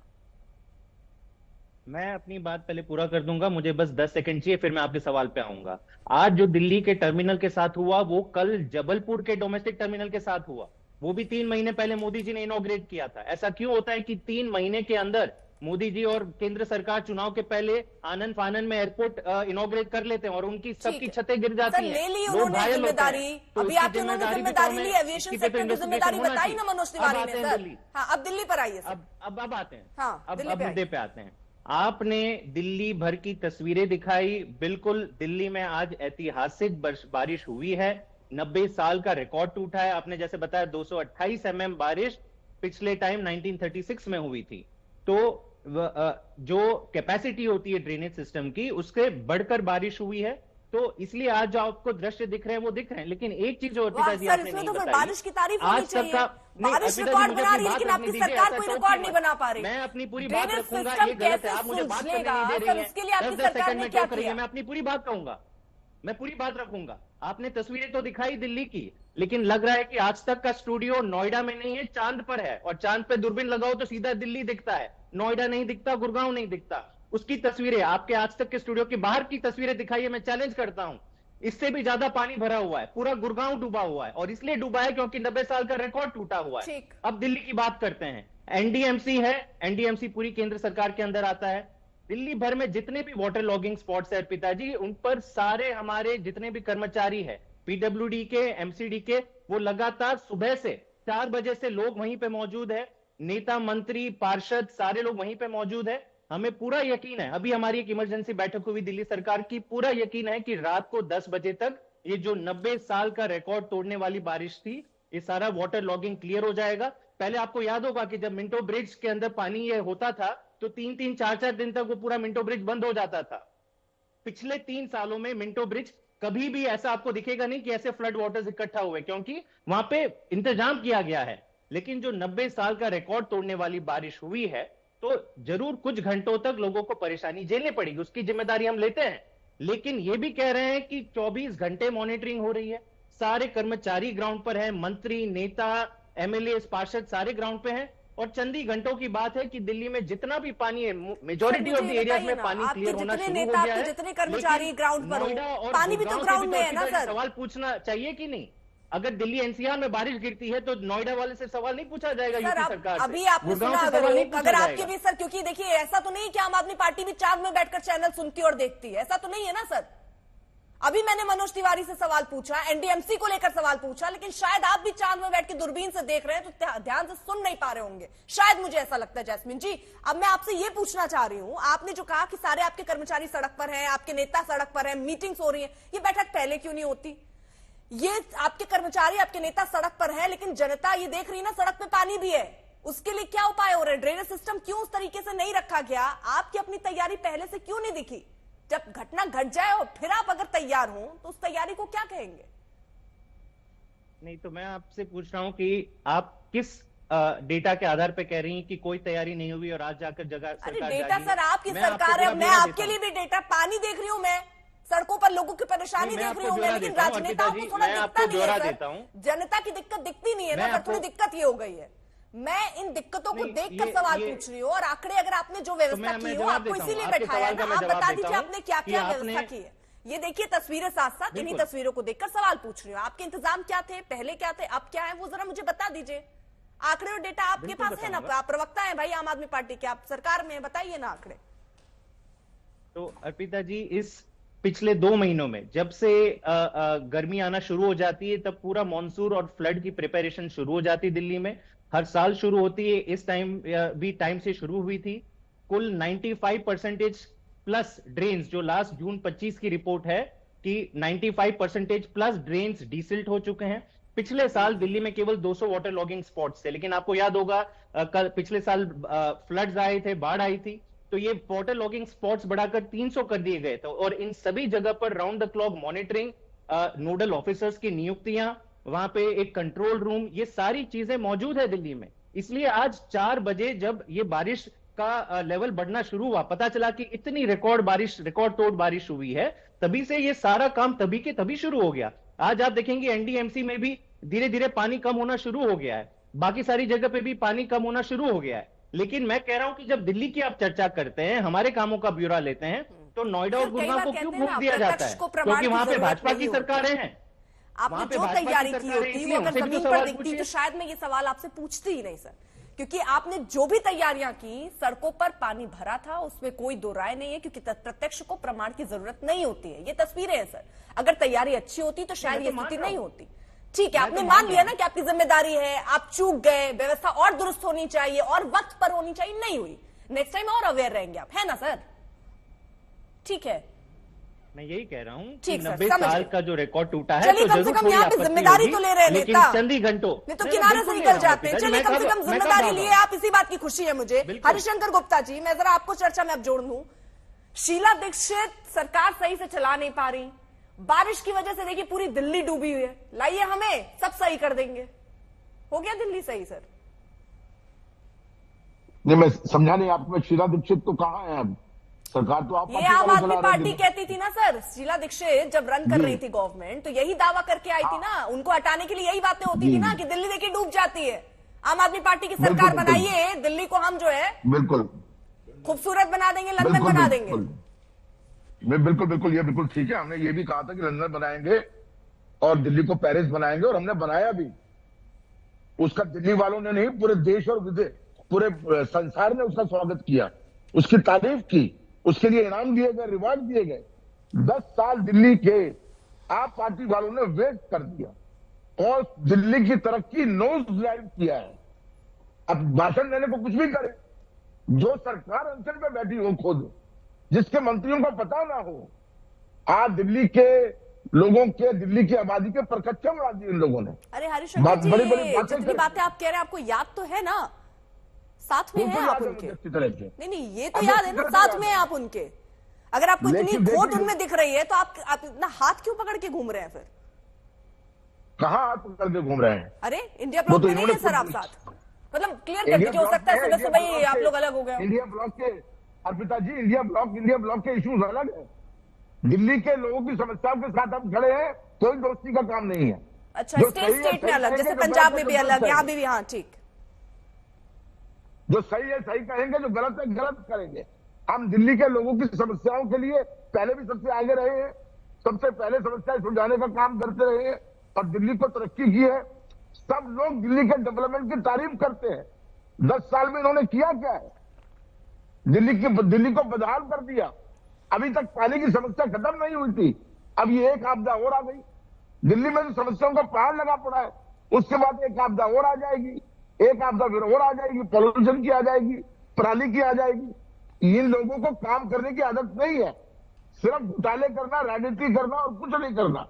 मैं अपनी बात पहले पूरा कर दूंगा, मुझे बस 10 सेकंड चाहिए, फिर मैं आपके सवाल पे आऊंगा। आज जो दिल्ली के टर्मिनल के साथ हुआ, वो कल जबलपुर के डोमेस्टिक टर्मिनल के साथ हुआ। वो भी 3 महीने पहले मोदी जी ने इनॉग्रेट किया था। ऐसा क्यों होता है कि 3 महीने के अंदर मोदी जी और केंद्र सरकार चुनाव के पहले आनंद फानन में एयरपोर्ट इनॉग्रेट कर लेते हैं और उनकी सबकी छतें गिर जाती हैं, लोग घायल होते हैं। तो अभी आपने जिम्मेदारी ली, एविएशन सेक्टर की जिम्मेदारी बताई ना मनोज तिवारी ने। सर, हाँ, अब दिल्ली पर आइए। अब आते हैं, हाँ, अब मुद्दे पे आते हैं। आपने दिल्ली भर की तस्वीरें दिखाई। बिल्कुल, दिल्ली में आज ऐतिहासिक बारिश हुई है, 90 साल का रिकॉर्ड टूटा है। आपने जैसे बताया 228 mm बारिश पिछले टाइम 1936 में हुई थी। तो जो कैपेसिटी होती है ड्रेनेज सिस्टम की, उसके बढ़कर बारिश हुई है। तो इसलिए आज जो आपको दृश्य दिख रहे हैं वो दिख रहे हैं। लेकिन एक चीज और पिताजी आपने नहीं बताई, बारिश की तारीफ होनी चाहिए। बारिश रिकॉर्ड बना रही है, लेकिन आपकी सरकार कोई रिकॉर्ड नहीं बना पा रही। मैं अपनी पूरी बात रखूंगा, ये गलत है, आप मुझे बात करने नहीं दे रही हैं। 10 सेकंड में क्या करेंगे, मैं अपनी पूरी बात कहूंगा, मैं पूरी बात रखूंगा। आपने तस्वीरें तो दिखाई दिल्ली की, लेकिन लग रहा है कि आज तक का स्टूडियो नोएडा में नहीं है, चांद पर है। और चांद पे दूरबीन लगाओ तो सीधा दिल्ली दिखता है, नोएडा नहीं दिखता, गुड़गांव नहीं दिखता। उसकी तस्वीरें, आपके आज तक के स्टूडियो की बाहर की तस्वीरें दिखाइए, मैं चैलेंज करता हूं। इससे भी ज्यादा पानी भरा हुआ है, पूरा गुड़गांव डूबा हुआ है। और इसलिए डूबा है क्योंकि 90 साल का रिकॉर्ड टूटा हुआ है। अब दिल्ली की बात करते हैं। एनडीएमसी है, एनडीएमसी पूरी केंद्र सरकार के अंदर आता है। दिल्ली भर में जितने भी वाटर लॉगिंग स्पॉट्स है पिताजी, उन पर सारे हमारे जितने भी कर्मचारी है, पीडब्ल्यूडी के, एमसीडी के, वो लगातार सुबह से 4 बजे से लोग वहीं पे मौजूद है। नेता, मंत्री, पार्षद सारे लोग वहीं पे मौजूद है। हमें पूरा यकीन है, अभी हमारी एक इमरजेंसी बैठक हुई दिल्ली सरकार की, पूरा यकीन है कि रात को 10 बजे तक ये जो 90 साल का रिकॉर्ड तोड़ने वाली बारिश थी, ये सारा वाटर लॉगिंग क्लियर हो जाएगा। पहले आपको याद होगा कि जब मिंटो ब्रिज के अंदर पानी ये होता था तो 3-3, 4-4 दिन तक वो पूरा मिंटो ब्रिज बंद हो जाता था। पिछले 3 सालों में मिंटो ब्रिज कभी भी ऐसा आपको दिखेगा नहीं कि ऐसे फ्लड वाटर्स इकट्ठा हुए, क्योंकि वहां पे इंतजाम किया गया है। लेकिन जो 90 साल का रिकॉर्ड तोड़ने वाली बारिश हुई है, तो जरूर कुछ घंटों तक लोगों को परेशानी झेलनी पड़ेगी, उसकी जिम्मेदारी हम लेते हैं। लेकिन ये भी कह रहे हैं कि 24 घंटे मॉनिटरिंग हो रही है, सारे कर्मचारी ग्राउंड पर है, मंत्री, नेता, एमएलए, पार्षद सारे ग्राउंड पे हैं। और चंद ही घंटों की बात है कि दिल्ली में जितना भी पानी है, मेजॉरिटी ऑफ द एरियाज में पानी क्लियर होना शुरू हो गया है। जितने कर्मचारी ग्राउंड पर हो, पानी भी तो ग्राउंड में है ना सर। सवाल पूछना चाहिए कि नहीं? अगर दिल्ली एनसीआर में बारिश गिरती है तो नोएडा वाले से सवाल नहीं पूछा जाएगा यूपी सरकार से? अभी आपने सुना, अगर आपके भी सर, क्योंकि देखिए ऐसा तो नहीं कि आम आदमी पार्टी भी चांद में बैठकर चैनल सुनती और देखती है, ऐसा तो नहीं है ना सर। अभी मैंने मनोज तिवारी से सवाल पूछा, एनडीएमसी को लेकर सवाल पूछा, लेकिन शायद आप भी चांद में बैठ के दूरबीन से देख रहे हैं तो ध्यान से सुन नहीं पा रहे होंगे, शायद, मुझे ऐसा लगता है। जैस्मिन जी, अब मैं आपसे ये पूछना चाह रही हूं, आपने जो कहा कि सारे आपके कर्मचारी सड़क पर हैं, आपके नेता सड़क पर हैं, मीटिंग्स हो रही है, ये बैठक पहले क्यों नहीं होती? ये आपके कर्मचारी, आपके नेता सड़क पर है, लेकिन जनता ये देख रही है ना सड़क में पानी भी है, उसके लिए क्या उपाय हो रहे हैं? ड्रेनेज सिस्टम क्यों उस तरीके से नहीं रखा गया? आपकी अपनी तैयारी पहले से क्यों नहीं दिखी? जब घटना घट जाए और फिर आप अगर तैयार हो तो उस तैयारी को क्या कहेंगे? नहीं, तो मैं आपसे पूछ रहा हूं कि आप किस डेटा के आधार पे कह रही हैं कि कोई तैयारी नहीं हुई और आज जाकर जगह सरकार डेटा सर आपकी सरकार है, मैं आपके लिए भी डेटा, पानी देख रही हूं मैं, सड़कों पर लोगों की परेशानी देख रही हूं मैं, लेकिन राजनेताओं को थोड़ा दिखता नहीं है सर, जनता की दिक्कत दिखती नहीं है ना सर, थोड़ी दिक्कत ये हो गई है। मैं इन दिक्कतों को देखकर सवाल पूछ रही हूँ, और आंकड़े अगर आपने जो व्यवस्था की हो, आपको इसीलिए बैठाया ना, आप बता दीजिए आपने क्या क्या व्यवस्था की है। ये देखिए तस्वीरें साथ साथ, इन्हीं तस्वीरों को देखकर सवाल पूछ रही हूँ, आपके इंतजाम क्या थे, पहले क्या थे, अब क्या है, वो जरा मुझे बता दीजिए। आंकड़े और डेटा आपके पास है ना, आप प्रवक्ता है भाई आम आदमी पार्टी के, आप सरकार में, बताइए ना आंकड़े। तो अर्पिता जी, इस पिछले 2 महीनों में जब से गर्मी आना शुरू हो जाती है, तब पूरा मॉनसून और फ्लड की प्रिपरेशन शुरू हो जाती है दिल्ली में। हर साल शुरू होती है, इस टाइम भी टाइम से शुरू हुई थी। कुल 95% प्लस ड्रेन्स, जो लास्ट जून 25 की रिपोर्ट है कि 95% प्लस ड्रेन्स डीसिल्ट हो चुके हैं। पिछले साल दिल्ली में केवल 200 वाटर लॉगिंग स्पॉट्स थे, लेकिन आपको याद होगा कल पिछले साल फ्लड्स आए थे, बाढ़ आई थी, तो ये वाटर लॉगिंग स्पॉट्स बढ़ाकर 300 कर दिए गए थे। और इन सभी जगह पर round the clock monitoring, nodal officers की नियुक्तियां, वहां पे एक कंट्रोल रूम, ये सारी चीजें मौजूद है दिल्ली में। इसलिए आज 4 बजे जब ये बारिश का लेवल बढ़ना शुरू हुआ, पता चला कि इतनी रिकॉर्ड तोड़ बारिश हुई है, तभी से ये सारा काम तभी के तभी शुरू हो गया। आज आप देखेंगे एनडीएमसी में भी धीरे धीरे पानी कम होना शुरू हो गया है, बाकी सारी जगह पे भी पानी कम होना शुरू हो गया है। लेकिन मैं कह रहा हूं कि जब दिल्ली की आप चर्चा करते हैं, हमारे कामों का ब्यौरा लेते हैं, तो नोएडा और गुड़गांव को क्यों भूल दिया जाता है? क्योंकि वहां पे भाजपा की सरकारें हैं। आपने जो तैयारी की होती वो अगर जमीन पर दिखती तो शायद मैं ये सवाल आपसे पूछती ही नहीं सर, क्योंकि आपने जो भी तैयारियां की, सड़कों पर पानी भरा था, उसमें कोई दो राय नहीं है, क्योंकि प्रत्यक्ष को प्रमाण की जरूरत नहीं होती है। ये तस्वीरें हैं सर, अगर तैयारी अच्छी होती तो शायद ये स्थिति नहीं होती। ठीक है, आपने मान लिया ना कि आपकी जिम्मेदारी है, आप चूक गए, व्यवस्था और दुरुस्त होनी चाहिए और वक्त पर होनी चाहिए, नहीं हुई, नेक्स्ट टाइम और अवेयर रहेंगे आप, है ना सर? ठीक है, मैं यही कह रहा हूँ कि 90 साल का जो रिकॉर्ड टूटा है, चलिए कम से कम यहाँ पे जिम्मेदारी तो ले रहे हैं नेता, चंद ही घंटों नहीं तो किनारे से निकल जाते हैं। चलिए कम से कम जिम्मेदारी लिए आप, इसी बात की खुशी है मुझे। हरिशंकर गुप्ता जी, मैं जरा आपको चर्चा में अब जोड़ दूं। शीला दीक्षित सरकार सही से चला नहीं पा रही, बारिश की वजह से देखिए पूरी दिल्ली डूबी हुई है, लाइए हमें, सब सही कर देंगे, हो गया दिल्ली सही सर? नहीं, मैं समझा नहीं आपको, शीला दीक्षित तो कहाँ है अब? सरकार तो आप, ये आम आदमी पार्टी कहती थी ना सर, शीला दीक्षित जब रन कर रही थी गवर्नमेंट, तो यही दावा करके आई थी ना, उनको हटाने के लिए यही बातें होती थी ना कि दिल्ली देखिए डूब जाती है, आम आदमी पार्टी की सरकार बनाइए, दिल्ली को हम जो है बिल्कुल खूबसूरत बना देंगे, लंदन बना देंगे। बिल्कुल ये बिल्कुल ठीक है। हमने ये भी कहा था कि लंदन बनाएंगे और दिल्ली को पेरिस बनाएंगे, और हमने बनाया भी। उसका दिल्ली वालों ने नहीं, पूरे देश और पूरे संसार ने उसका स्वागत किया, उसकी तारीफ की, उसके लिए इनाम दिए गए, रिवार्ड दिए गए। 10 साल दिल्ली के आप पार्टी वालों ने वेस्ट कर दिया और दिल्ली की तरक्की नोज ड्राइव किया है। अब भाषण देने को कुछ भी करे, जो सरकार अनशन पे बैठी हो खुद, जिसके मंत्रियों को पता ना हो, आज दिल्ली के लोगों के, दिल्ली की आबादी के परकच्चे उड़ा दिए इन लोगों ने। अरे हरिशंकर जी, जितनी बातें आप कह रहे हैं आपको याद तो है ना, साथ में है आप उनके? नहीं ये तो याद है ना, साथ में है आप उनके। अगर आपको इतनी खोट उनमें दिख रही है तो आप इतना हाथ क्यों पकड़ के घूम रहे हैं फिर? कहाँ हाथ पकड़ के घूम रहे हैं? अरे इंडिया ब्लॉक में नहीं है सर आप साथ, मतलब क्लियर कर दीजिए, हो सकता है सुबह सुबह ही आप लोग अलग हो गए। इंडिया ब्लॉक के अर्पिता जी, इंडिया ब्लॉक के इश्यूज अलग है, दिल्ली के लोगों की समस्याओं के साथ हम खड़े हैं, कोई दोस्ती का काम नहीं है। अच्छा, स्टेट में अलग, जैसे पंजाब में भी अलग, यहाँ भी, हाँ ठीक। जो सही है सही कहेंगे, जो गलत है गलत करेंगे। हम दिल्ली के लोगों की समस्याओं के लिए पहले भी सबसे आगे रहे हैं, सबसे पहले समस्याएं सुलझाने का काम करते रहे हैं और दिल्ली को तरक्की की है। सब लोग दिल्ली के डेवलपमेंट की तारीफ करते हैं। 10 साल में इन्होंने किया क्या है? दिल्ली को बदहाल कर दिया। अभी तक पानी की समस्या खत्म नहीं हुई थी, अब ये एक आपदा और आ गई। दिल्ली में जो समस्याओं का पहाड़ लगा पड़ा है, उसके बाद एक आपदा और आ जाएगी, एक आपदा फिर और आ जाएगी, पॉल्यूशन की आ जाएगी, पराली की आ जाएगी। इन लोगों को काम करने की आदत नहीं है, सिर्फ घोटाले करना, राजनीति करना और कुछ नहीं करना,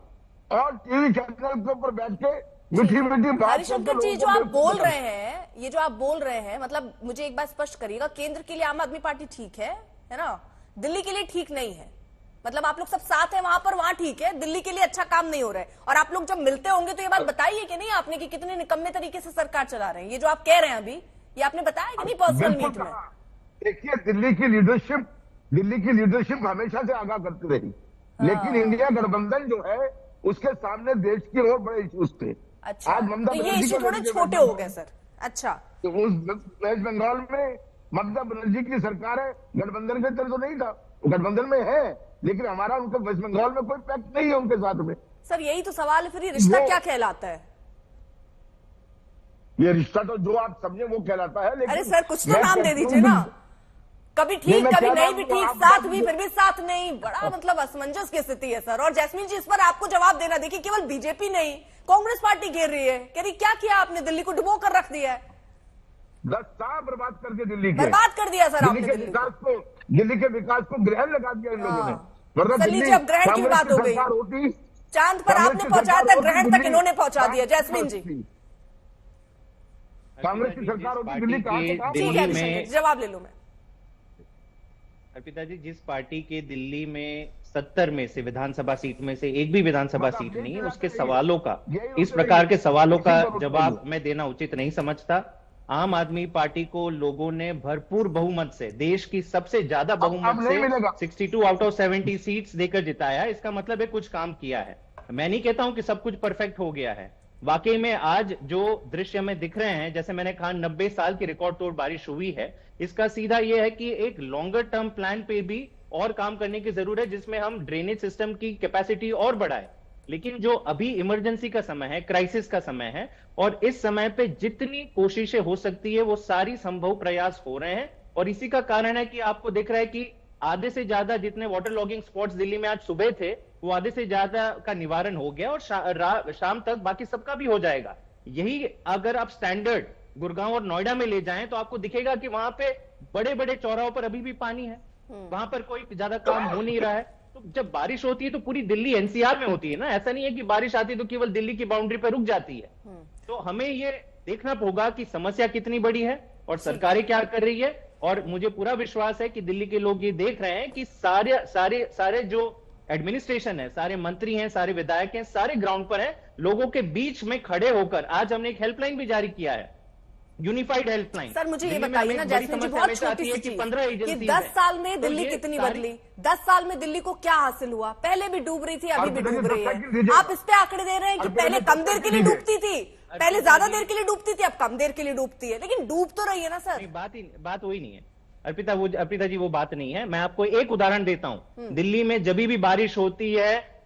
और टीवी चैनल के ऊपर बैठ के मीठी मीठी बात। हरिशंकर जी, जो आप बोल रहे हैं, ये जो आप बोल रहे हैं, मतलब मुझे एक बार स्पष्ट करिएगा, केंद्र के लिए आम आदमी पार्टी ठीक है ना, दिल्ली के लिए ठीक नहीं है? मतलब आप लोग सब साथ हैं वहां पर, वहां ठीक है, दिल्ली के लिए अच्छा काम नहीं हो रहा है। और आप लोग जब मिलते होंगे तो ये बात बताइए कि नहीं आपने कि कितने निकम्मे तरीके से सरकार चला रहे हैं, ये जो आप कह रहे हैं अभी, ये आपने बताया कि नहीं पर्सनल मीट में? देखिए, दिल्ली की लीडरशिप हमेशा से आगाह करती रही, लेकिन इंडिया गठबंधन जो है उसके सामने देश की और बड़े इश्यूज थे। अच्छा, आज तो ये इश्यू थोड़े छोटे हो गए सर। अच्छा, तो उस वेस्ट बंगाल में ममता बनर्जी की सरकार है, गठबंधन के अंदर तो नहीं था, वो गठबंधन में है, लेकिन हमारा उनके वेस्ट बंगाल में कोई पैक्ट नहीं है उनके साथ में। सर यही तो सवाल है, फिर ये रिश्ता क्या कहलाता है? ये रिश्ता तो जो आप समझे वो कहलाता है। लेकिन अरे सर कुछ तो नाम दे दीजिए ना, कभी ठीक कभी नहीं भी ठीक, साथ भी फिर भी साथ नहीं, बड़ा मतलब असमंजस की स्थिति है सर। और जैस्मीन जी इस पर आपको जवाब देना, देखिए केवल बीजेपी नहीं कांग्रेस पार्टी घेर रही है, कह रही क्या किया आपने, दिल्ली को डुबो कर रख दिया है, 10 साल बर्बाद करके दिल्ली के बर्बाद कर दिया सर आपने दिल्ली के विकास को ग्रहण लगा दिया इन लोगों ने। वरना लीजिए अब ग्रहण की बात हो गई, चांद पर आपने पहुंचाया था, ग्रहण तक इन्होंने पहुंचा दिया। जैस्मीन जी कांग्रेस की सरकार होती दिल्ली दिल्ली में जवाब ले लूं मैं। अर्पिता जी, जिस पार्टी के दिल्ली में 70 में से विधानसभा सीट में से एक भी विधानसभा सीट नहीं है, उसके सवालों का, इस प्रकार के सवालों का जवाब मैं देना उचित नहीं समझता। आम आदमी पार्टी को लोगों ने भरपूर बहुमत से, देश की सबसे ज्यादा बहुमत से 62 आउट ऑफ 70 सीट्स देकर जिताया। इसका मतलब है कुछ काम किया है। मैं नहीं कहता हूं कि सब कुछ परफेक्ट हो गया है। वाकई में आज जो दृश्य में दिख रहे हैं, जैसे मैंने कहा 90 साल की रिकॉर्ड तोड़ बारिश हुई है, इसका सीधा यह है कि एक लॉन्गर टर्म प्लान पे भी और काम करने की जरूरत है, जिसमें हम ड्रेनेज सिस्टम की कैपेसिटी और बढ़ाए। लेकिन जो अभी इमरजेंसी का समय है, क्राइसिस का समय है, और इस समय पे जितनी कोशिशें हो सकती है वो सारी संभव प्रयास हो रहे हैं। और इसी का कारण है कि आपको दिख रहा है कि आधे से ज्यादा जितने वाटर लॉगिंग स्पॉट्स दिल्ली में आज सुबह थे, वो आधे से ज्यादा का निवारण हो गया, और शाम तक बाकी सबका भी हो जाएगा। यही अगर आप स्टैंडर्ड गुड़गांव और नोएडा में ले जाएं तो आपको दिखेगा कि वहां पे बड़े बड़े चौराहों पर अभी भी पानी है, वहां पर कोई ज्यादा काम हो नहीं रहा है। तो जब बारिश होती है तो पूरी दिल्ली एनसीआर में होती है ना, ऐसा नहीं है कि बारिश आती है तो केवल दिल्ली की बाउंड्री पर रुक जाती है। तो हमें ये देखना होगा कि समस्या कितनी बड़ी है और सरकारें क्या कर रही है। और मुझे पूरा विश्वास है कि दिल्ली के लोग ये देख रहे हैं कि सारे जो एडमिनिस्ट्रेशन है, सारे मंत्री हैं, सारे विधायक हैं, सारे ग्राउंड पर हैं, लोगों के बीच में खड़े होकर। आज हमने एक हेल्पलाइन भी जारी किया है, यूनिफाइड हेल्पलाइन। सर मुझे ये बताइए ना जैस्मीन जी, बहुत छोटी सी चीज कि 10 साल में दिल्ली कितनी बदली, 10 साल में दिल्ली को क्या हासिल हुआ? पहले भी डूब रही थी, अभी भी डूब रही है। आप इस पे आंकड़े दे रहे हैं कि पहले कम देर के लिए डूबती थी, पहले ज्यादा देर के लिए डूबती थी, अब कम देर के लिए डूबती है, लेकिन डूब तो रही है ना सर। बात वही नहीं है अर्पिता जी, वो बात नहीं है। मैं आपको एक उदाहरण देता हूं। दिल्ली में जब भी बारिश होती है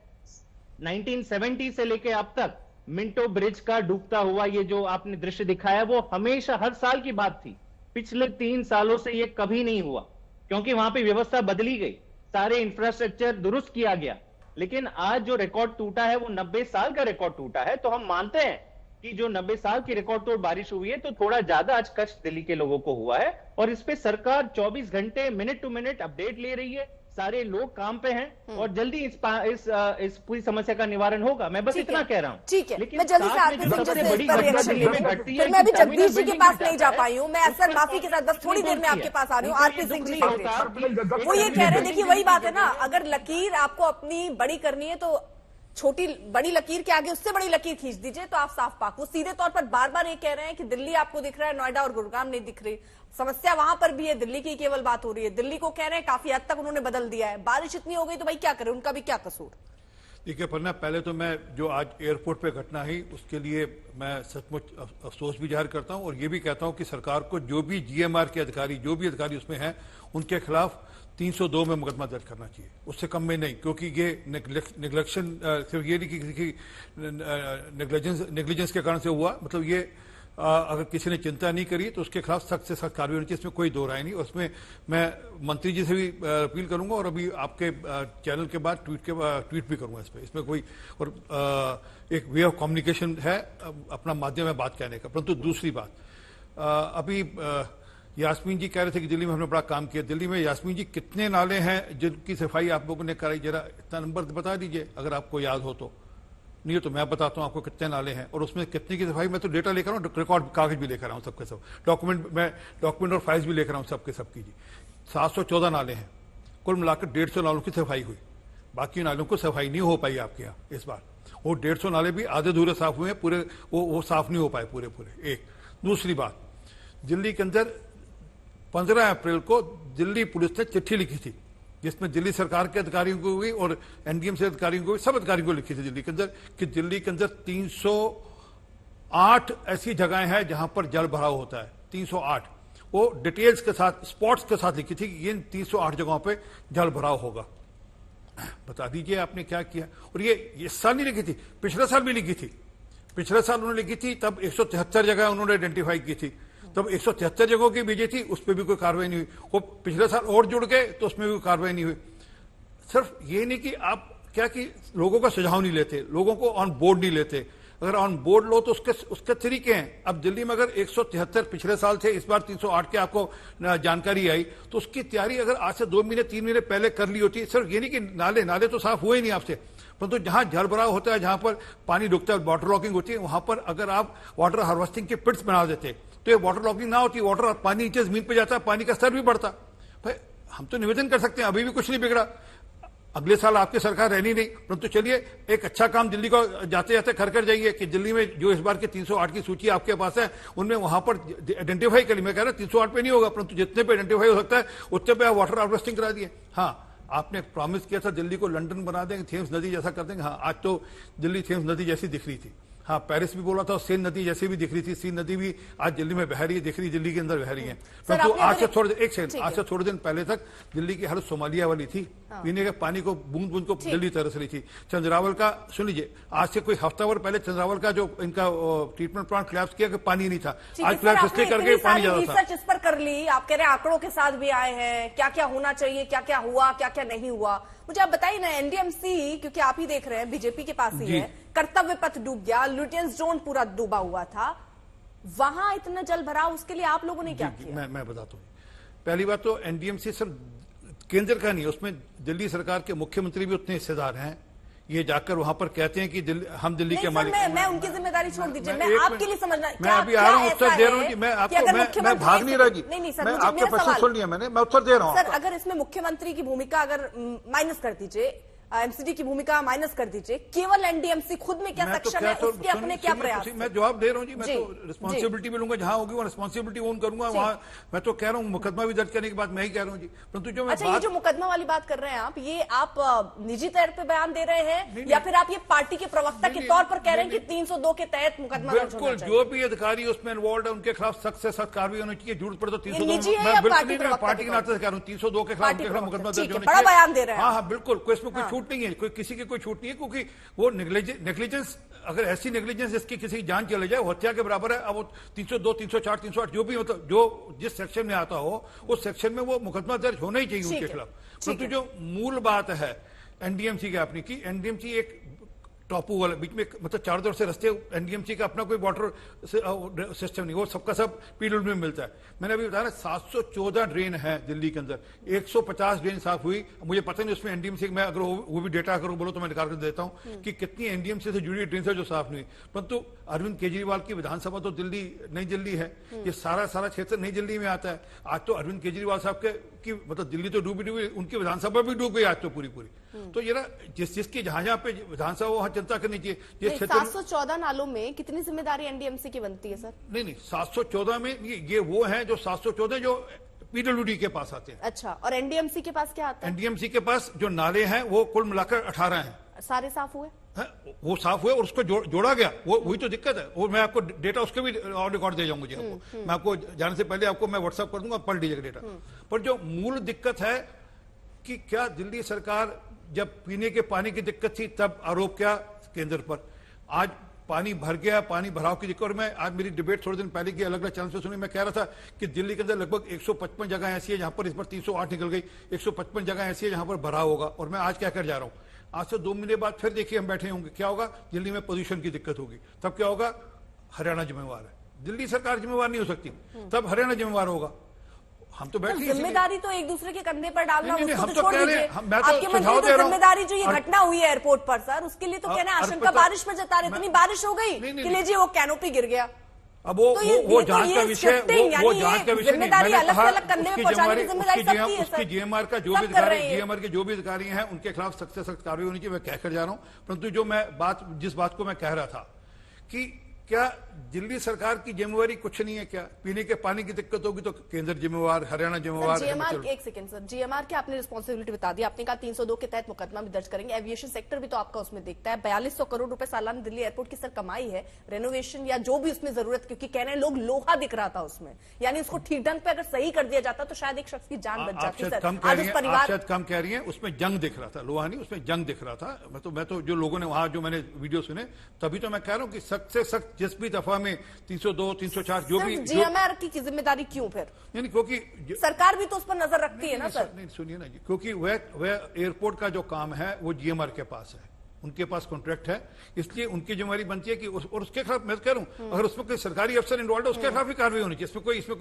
1970 से लेके अब तक, मिंटो ब्रिज का डूबता हुआ ये जो आपने दृश्य दिखाया, वो हमेशा हर साल की बात थी। पिछले 3 सालों से ये कभी नहीं हुआ, क्योंकि वहां पे व्यवस्था बदली गई, सारे इंफ्रास्ट्रक्चर दुरुस्त किया गया। लेकिन आज जो रिकॉर्ड टूटा है वो 90 साल का रिकॉर्ड टूटा है। तो हम मानते हैं कि जो 90 साल की रिकॉर्ड तोड़ बारिश हुई है, तो थोड़ा ज्यादा आज कष्ट दिल्ली के लोगों को हुआ है। और इस पे सरकार 24 घंटे मिनट टू मिनट अपडेट ले रही है, सारे लोग काम पे हैं, और जल्दी इस पूरी समस्या का निवारण होगा। मैं बस इतना कह रहा हूँ। ठीक है, मैं जल्दी से आरपी सिंह जी से इस पर रिएक्शन लेती हूं। मैं अभी जगदीश जी के पास नहीं जा पाई हूँ, मैं असर माफी के साथ बस थोड़ी देर में आपके पास आ रही हूँ। आरपी सिंह जी वो ये कह रहे हैं, देखिए वही बात है ना, अगर लकीर आपको अपनी बड़ी करनी है तो छोटी बड़ी लकीर के आगे उससे बड़ी लकीर खींच दीजिए तो आप साफ पाक। वो सीधे तौर पर बार बार ये कह रहे हैं कि दिल्ली आपको दिख रहा है, नोएडा और गुड़गांव नहीं दिख रही। समस्या वहां पर भी है, दिल्ली की केवल बात हो रही है। दिल्ली को कह रहे हैं काफी हद तक उन्होंने बदल दिया है, बारिश इतनी हो गई तो भाई क्या करें, उनका भी क्या कसूर। देखिए पन्ना, पहले तो मैं जो आज एयरपोर्ट पे घटना हुई उसके लिए मैं सचमुच अफसोस भी जाहिर करता हूं, और ये भी कहता हूं कि सरकार को जो भी जीएमआर के अधिकारी, जो भी अधिकारी उसमें हैं, उनके खिलाफ 302 में मुकदमा दर्ज करना चाहिए, उससे कम में नहीं। क्योंकि ये निगलेक्शन सिर्फ ये नहीं कि नेग्लिजेंस के कारण से हुआ, मतलब ये अगर किसी ने चिंता नहीं करी तो उसके खिलाफ सख्त से सख्त कार्रवाई होनी चाहिए, इसमें कोई दो राय नहीं। उसमें मैं मंत्री जी से भी अपील करूंगा, और अभी आपके चैनल के बाद ट्वीट भी करूंगा इस पर। इसमें कोई और एक वे ऑफ कम्युनिकेशन है, अपना माध्यम है बात कहने का। परंतु दूसरी बात, अभी यास्मीन जी कह रहे थे कि दिल्ली में हमने बड़ा काम किया। दिल्ली में यास्मीन जी कितने नाले हैं जिनकी सफाई आप लोगों ने कराई? जरा इतना नंबर बता दीजिए अगर आपको याद हो तो। नहीं तो मैं बताता हूं आपको कितने नाले हैं और उसमें कितने की सफाई। मैं तो डेटा लेकर हूं, रिकॉर्ड कागज भी लेकर आऊं, सबके सब डॉक्यूमेंट और फाइल्स भी लेकर आऊं सबके सबकी जी। 714 नाले हैं, कुल मिलाकर 150 नालों की सफाई हुई। बाकी नालों को सफाई नहीं हो पाई आपके यहाँ इस बार। वो 150 नाले भी आधे अधूरे साफ हुए हैं, पूरे वो साफ नहीं हो पाए पूरे। एक दूसरी बात, दिल्ली के अंदर 15 अप्रैल को दिल्ली पुलिस ने चिट्ठी लिखी थी, जिसमें दिल्ली सरकार के अधिकारियों को भी और एनडीएमसी अधिकारियों को भी, सब अधिकारियों को लिखी थी दिल्ली के अंदर, कि दिल्ली के अंदर 308 ऐसी जगहें हैं जहां पर जल भराव होता है। 308 वो डिटेल्स के साथ, स्पॉट्स के साथ लिखी थी कि इन 308 जगहों पे जल भराव होगा। बता दीजिए आपने क्या किया। और ये इस साल नहीं लिखी थी, पिछले साल भी लिखी थी। पिछले साल उन्होंने लिखी थी, तब 173 जगह उन्होंने आइडेंटिफाई की थी, तब 173 जगहों की भेजी थी, उस पर भी कोई कार्रवाई नहीं हुई। वो पिछले साल और जुड़ गए तो उसमें भी कोई कार्रवाई नहीं हुई। सिर्फ ये नहीं कि आप क्या कि लोगों का सुझाव नहीं लेते, लोगों को ऑन बोर्ड नहीं लेते। अगर ऑन बोर्ड लो तो उसके तरीके हैं। अब दिल्ली में अगर 173 पिछले साल थे, इस बार 308 के आपको जानकारी आई, तो उसकी तैयारी अगर आज से 2 महीने 3 महीने पहले कर ली होती। सिर्फ ये नहीं कि नाले तो साफ हुए ही नहीं आपसे, परंतु जहां जलभराव होता है, जहां पर पानी रुकता है, वाटर लॉकिंग होती है, वहां पर अगर आप वाटर हार्वेस्टिंग के पिट्स बना देते तो ये वाटर लॉकिंग ना होती, वाटर पानी नीचे जमीन पे जाता, पानी का स्तर भी बढ़ता। भाई हम तो निवेदन कर सकते हैं, अभी भी कुछ नहीं बिगड़ा। अगले साल आपकी सरकार रहनी नहीं, परंतु चलिए एक अच्छा काम दिल्ली को जाते जाते कर जाइए कि दिल्ली में जो इस बार के 308 की सूची आपके पास है, उनमें वहां पर आइडेंटिफाई करिए। मैं कह रहा 308 पे नहीं होगा, परंतु जितने पे आइडेंटिफाई हो सकता है उतने पे आप वाटर हार्वेस्टिंग करा दिए। हाँ, आपने प्रॉमिस किया था दिल्ली को लंदन बना देंगे, थेम्स नदी जैसा कर देंगे। हाँ, आज तो दिल्ली थेम्स नदी जैसी दिख रही थी। हाँ, पेरिस भी बोला था, सेन नदी जैसी भी दिख रही थी। सीन नदी भी आज दिल्ली में बह रही है, दिख रही, दिल्ली के अंदर बह रही है। परंतु आज से थोड़े दिन पहले तक दिल्ली की हालत सोमालिया वाली थी। पीने के पानी को बूंद बूंद को दिल्ली तरस रही थी। चंद्रावल का सुन लीजिए, आज से कोई हफ्ता भर पहले चंद्रावल का जो इनका ट्रीटमेंट प्लांट कोलैप्स किया कि पानी नहीं था, आज कोलैप्स इसलिए करके पानी ज्यादा था। रिसर्च इस पर कर ली, आप कह रहे हैं आंकड़ों के साथ भी आए हैं, क्या क्या होना चाहिए, क्या क्या हुआ, क्या क्या नहीं हुआ। मुझे आप बताइए ना, एनडीएमसी क्योंकि आप ही देख रहे हैं, बीजेपी के पास ही है, कर्तव्य पथ डूब गया, लुटियंस जोन पूरा डूबा हुआ था, वहां इतना जल भरा, उसके लिए आप लोगों ने क्या किया? मैं बताता हूँ। पहली बात तो एनडीएमसी सिर्फ केंद्र का नहीं, उसमें दिल्ली सरकार के मुख्यमंत्री भी उतने हिस्सेदार हैं। ये जाकर वहां पर कहते हैं कि हम दिल्ली के मालिक। मैं उनकी जिम्मेदारी छोड़ दीजिए, मैं आपके लिए समझना। मैं अभी आ रहा हूँ, उत्तर दे रहा हूँ जी। मैं आपको मैं भाग नहीं रहा जी। नहीं सर, मैं आपके प्रश्न सुन लिया मैंने, मैं उत्तर दे रहा हूँ सर। अगर इसमें मुख्यमंत्री की भूमिका अगर माइनस कर दीजिए, एमसीडी की भूमिका माइनस कर दीजिए, केवल एनडीएमसी खुद में क्या सक्षम है, उसके अपने क्या प्रयास? मैं जवाब दे रहा हूँ जी। मैं तो रिस्पॉन्सिबिलिटी भी लूंगा, जहां होगी वो रिस्पॉन्सिबिलिटी ओन करूंगा। वहां मैं तो कह रहा हूँ मुकदमा भी दर्ज करने की बात मैं ही कह रहा हूँ जी। परंतु जो अच्छा, ये जो मुकदमा वाली बात कर रहे हैं आप, ये आप निजी तौर पर बयान दे रहे हैं या फिर आप ये पार्टी के प्रवक्ता के तौर पर कह रहे हैं कि 302 के तहत मुकदमा दर्ज होना चाहिए? जो भी अधिकारी उसमें इन्वॉल्व है उनके खिलाफ सख्त से सख्त कार्रवाई होनी चाहिए। जरूरत पड़े तो 302 पार्टी के नाते कह रहा हूँ, 302 के खिलाफ मुकदमा दर्ज होना चाहिए। बड़ा बयान दे रहे हैं। हाँ, बिल्कुल, कोई इसमें कोई छूट नहीं है, कोई किसी कोई छूट नहीं है, क्योंकि वो नेग्लिजेंस, अगर ऐसी नेग्लिजेंस जिसकी किसी की जान चले जाए वो हत्या के बराबर है। अब वो 302, 304, 308 जो भी मतलब जो जिस सेक्शन में आता हो उस सेक्शन में वो मुकदमा दर्ज होना ही चाहिए उनके खिलाफ। परंतु जो मूल बात है एनडीएमसी की अपनी की, एनडीएमसी एक टापू वाला बीच में, मतलब चारों तरफ से रास्ते, एनडीएमसी का अपना कोई वाटर सिस्टम नहीं, वो सबका सब पीडब्ल्यूडी में मिलता है। मैंने अभी बताया 714 ड्रेन है दिल्ली के अंदर, 150 ड्रेन साफ हुई। मुझे पता नहीं उसमें एनडीएमसी मैं अगर वो भी डेटा अगर बोलो तो मैं निकाल कर देता हूं कि कितनी एनडीएमसी से जुड़ी ड्रेन है जो साफ नहीं हुई। परंतु अरविंद केजरीवाल की विधानसभा तो दिल्ली नई दिल्ली है, ये सारा क्षेत्र नई दिल्ली में आता है। आज तो अरविंद केजरीवाल साहब की मतलब दिल्ली तो डूबी, उनकी विधानसभा भी डूब गई आज तो पूरी। तो ये ना जिसकी जहां पे विधानसभा वहां चिंता करनी चाहिए। 714 नालों में कितनी जिम्मेदारी एनडीएमसी की बनती है सर? नहीं, 714 में ये वो है जो 714 जो पीडब्ल्यूडी के पास आते हैं। अच्छा, और एनडीएमसी के पास क्या आता है? एनडीएमसी के पास जो नाले हैं वो कुल मिलाकर 18 हैं। सारे साफ हुए? वो साफ हुए और उसको जोड़ा गया, वही तो दिक्कत है। और मैं आपको डेटा उसके भी रिकॉर्ड दे जाऊंगा जी आपको। मैं आपको जाने से पहले आपको मैं व्हाट्सएप कर दूंगा, पढ़ लीजिएगा डेटा। पर जो मूल दिक्कत है कि क्या दिल्ली सरकार जब पीने के पानी की दिक्कत थी तब आरोप किया केंद्र पर, आज पानी भर गया, पानी भराव की दिक्कत। और मैं आज मेरी डिबेट थोड़े दिन पहले की अलग अलग चैनल से सुनी, मैं कह रहा था कि दिल्ली के अंदर लगभग 155 जगह ऐसी है जहां पर इस बार 308 निकल गई, 155 जगह ऐसी है जहां पर भराव होगा। और मैं आज क्या कर जा रहा हूं, आज से 2 महीने बाद फिर देखिए हम बैठे होंगे, क्या होगा, दिल्ली में पोल्यूशन की दिक्कत होगी। तब क्या होगा, हरियाणा जिम्मेवार है, दिल्ली सरकार जिम्मेवार नहीं हो सकती, तब हरियाणा जिम्मेवार होगा। हम तो बैठे, जिम्मेदारी तो एक दूसरे के कंधे पर डालना, नहीं, उसको हम तो छोड़ दीजिए। आपके मंत्री तो जिम्मेदारी जो ये घटना हुई है एयरपोर्ट पर सर, उसके लिए तो कहना है आशंका बारिश में जता रहे, इतनी बारिश हो गई कि लीजिए वो कैनोपी गिर गया। अब वो जांच का विषय, वो जांच का विषय जिम्मेदारी अलग अलग कंधे में पहुंचाने की जिम्मेदारी सबकी है सर। जीएमआर का जो भी अधिकारी, जीएमआर के जो भी अधिकारी हैं उनके खिलाफ सख्त से सख्त कार्रवाई होनी चाहिए, मैं कहकर जा रहा हूं। परंतु जो मैं जिस बात को मैं कह रहा था कि क्या दिल्ली सरकार की जिम्मेवारी कुछ नहीं है? क्या पीने के पानी की दिक्कत होगी तो केंद्र जिम्मेवार, हरियाणा जिम्मेवार? जीएमआर, एक सेकंड सर, जीएमआर की आपने रिस्पॉन्सिबिलिटी बता दी, आपने कहा 302 के तहत मुकदमा भी दर्ज करेंगे। एविएशन सेक्टर भी तो आपका उसमें दिखता है। 4200 करोड़ रुपए सालाना दिल्ली एयरपोर्ट की सर कमाई है, रेनोवेशन या जो भी उसमें जरूरत, क्योंकि कह रहे हैं लोग लोहा दिख रहा था उसमें, यानी उसको ठीक ढंग पे अगर सही कर दिया जाता तो शायद एक शख्स की जान बच जाती। सर आज उस परिवार, शायद कम कह रही है, उसमें जंग दिख रहा था, लोहा नहीं, उसमें जंग दिख रहा था। मैं तो जो लोगों ने वहां, जो मैंने वीडियो सुने, तभी तो मैं कह रहा हूं कि सख्त से सख्त जिस भी दफा में 302, 304 जो भी, जीएमआर की जिम्मेदारी क्यों फिर? यानी क्योंकि सरकार भी तो उस पर नजर रखती है ना सर। नहीं सुनिए ना जी, क्योंकि वह एयरपोर्ट का जो काम है वो जीएमआर के पास है, उनके पास कॉन्ट्रैक्ट है, इसलिए उनकी जिम्मेदारी बनती है कि और उसके खिलाफ मैं कह रहा हूं, अगर उसमें कोई सरकारी अफसर इन्वॉल्व है उसके खिलाफ भी कार्रवाई होनी चाहिए। इसमें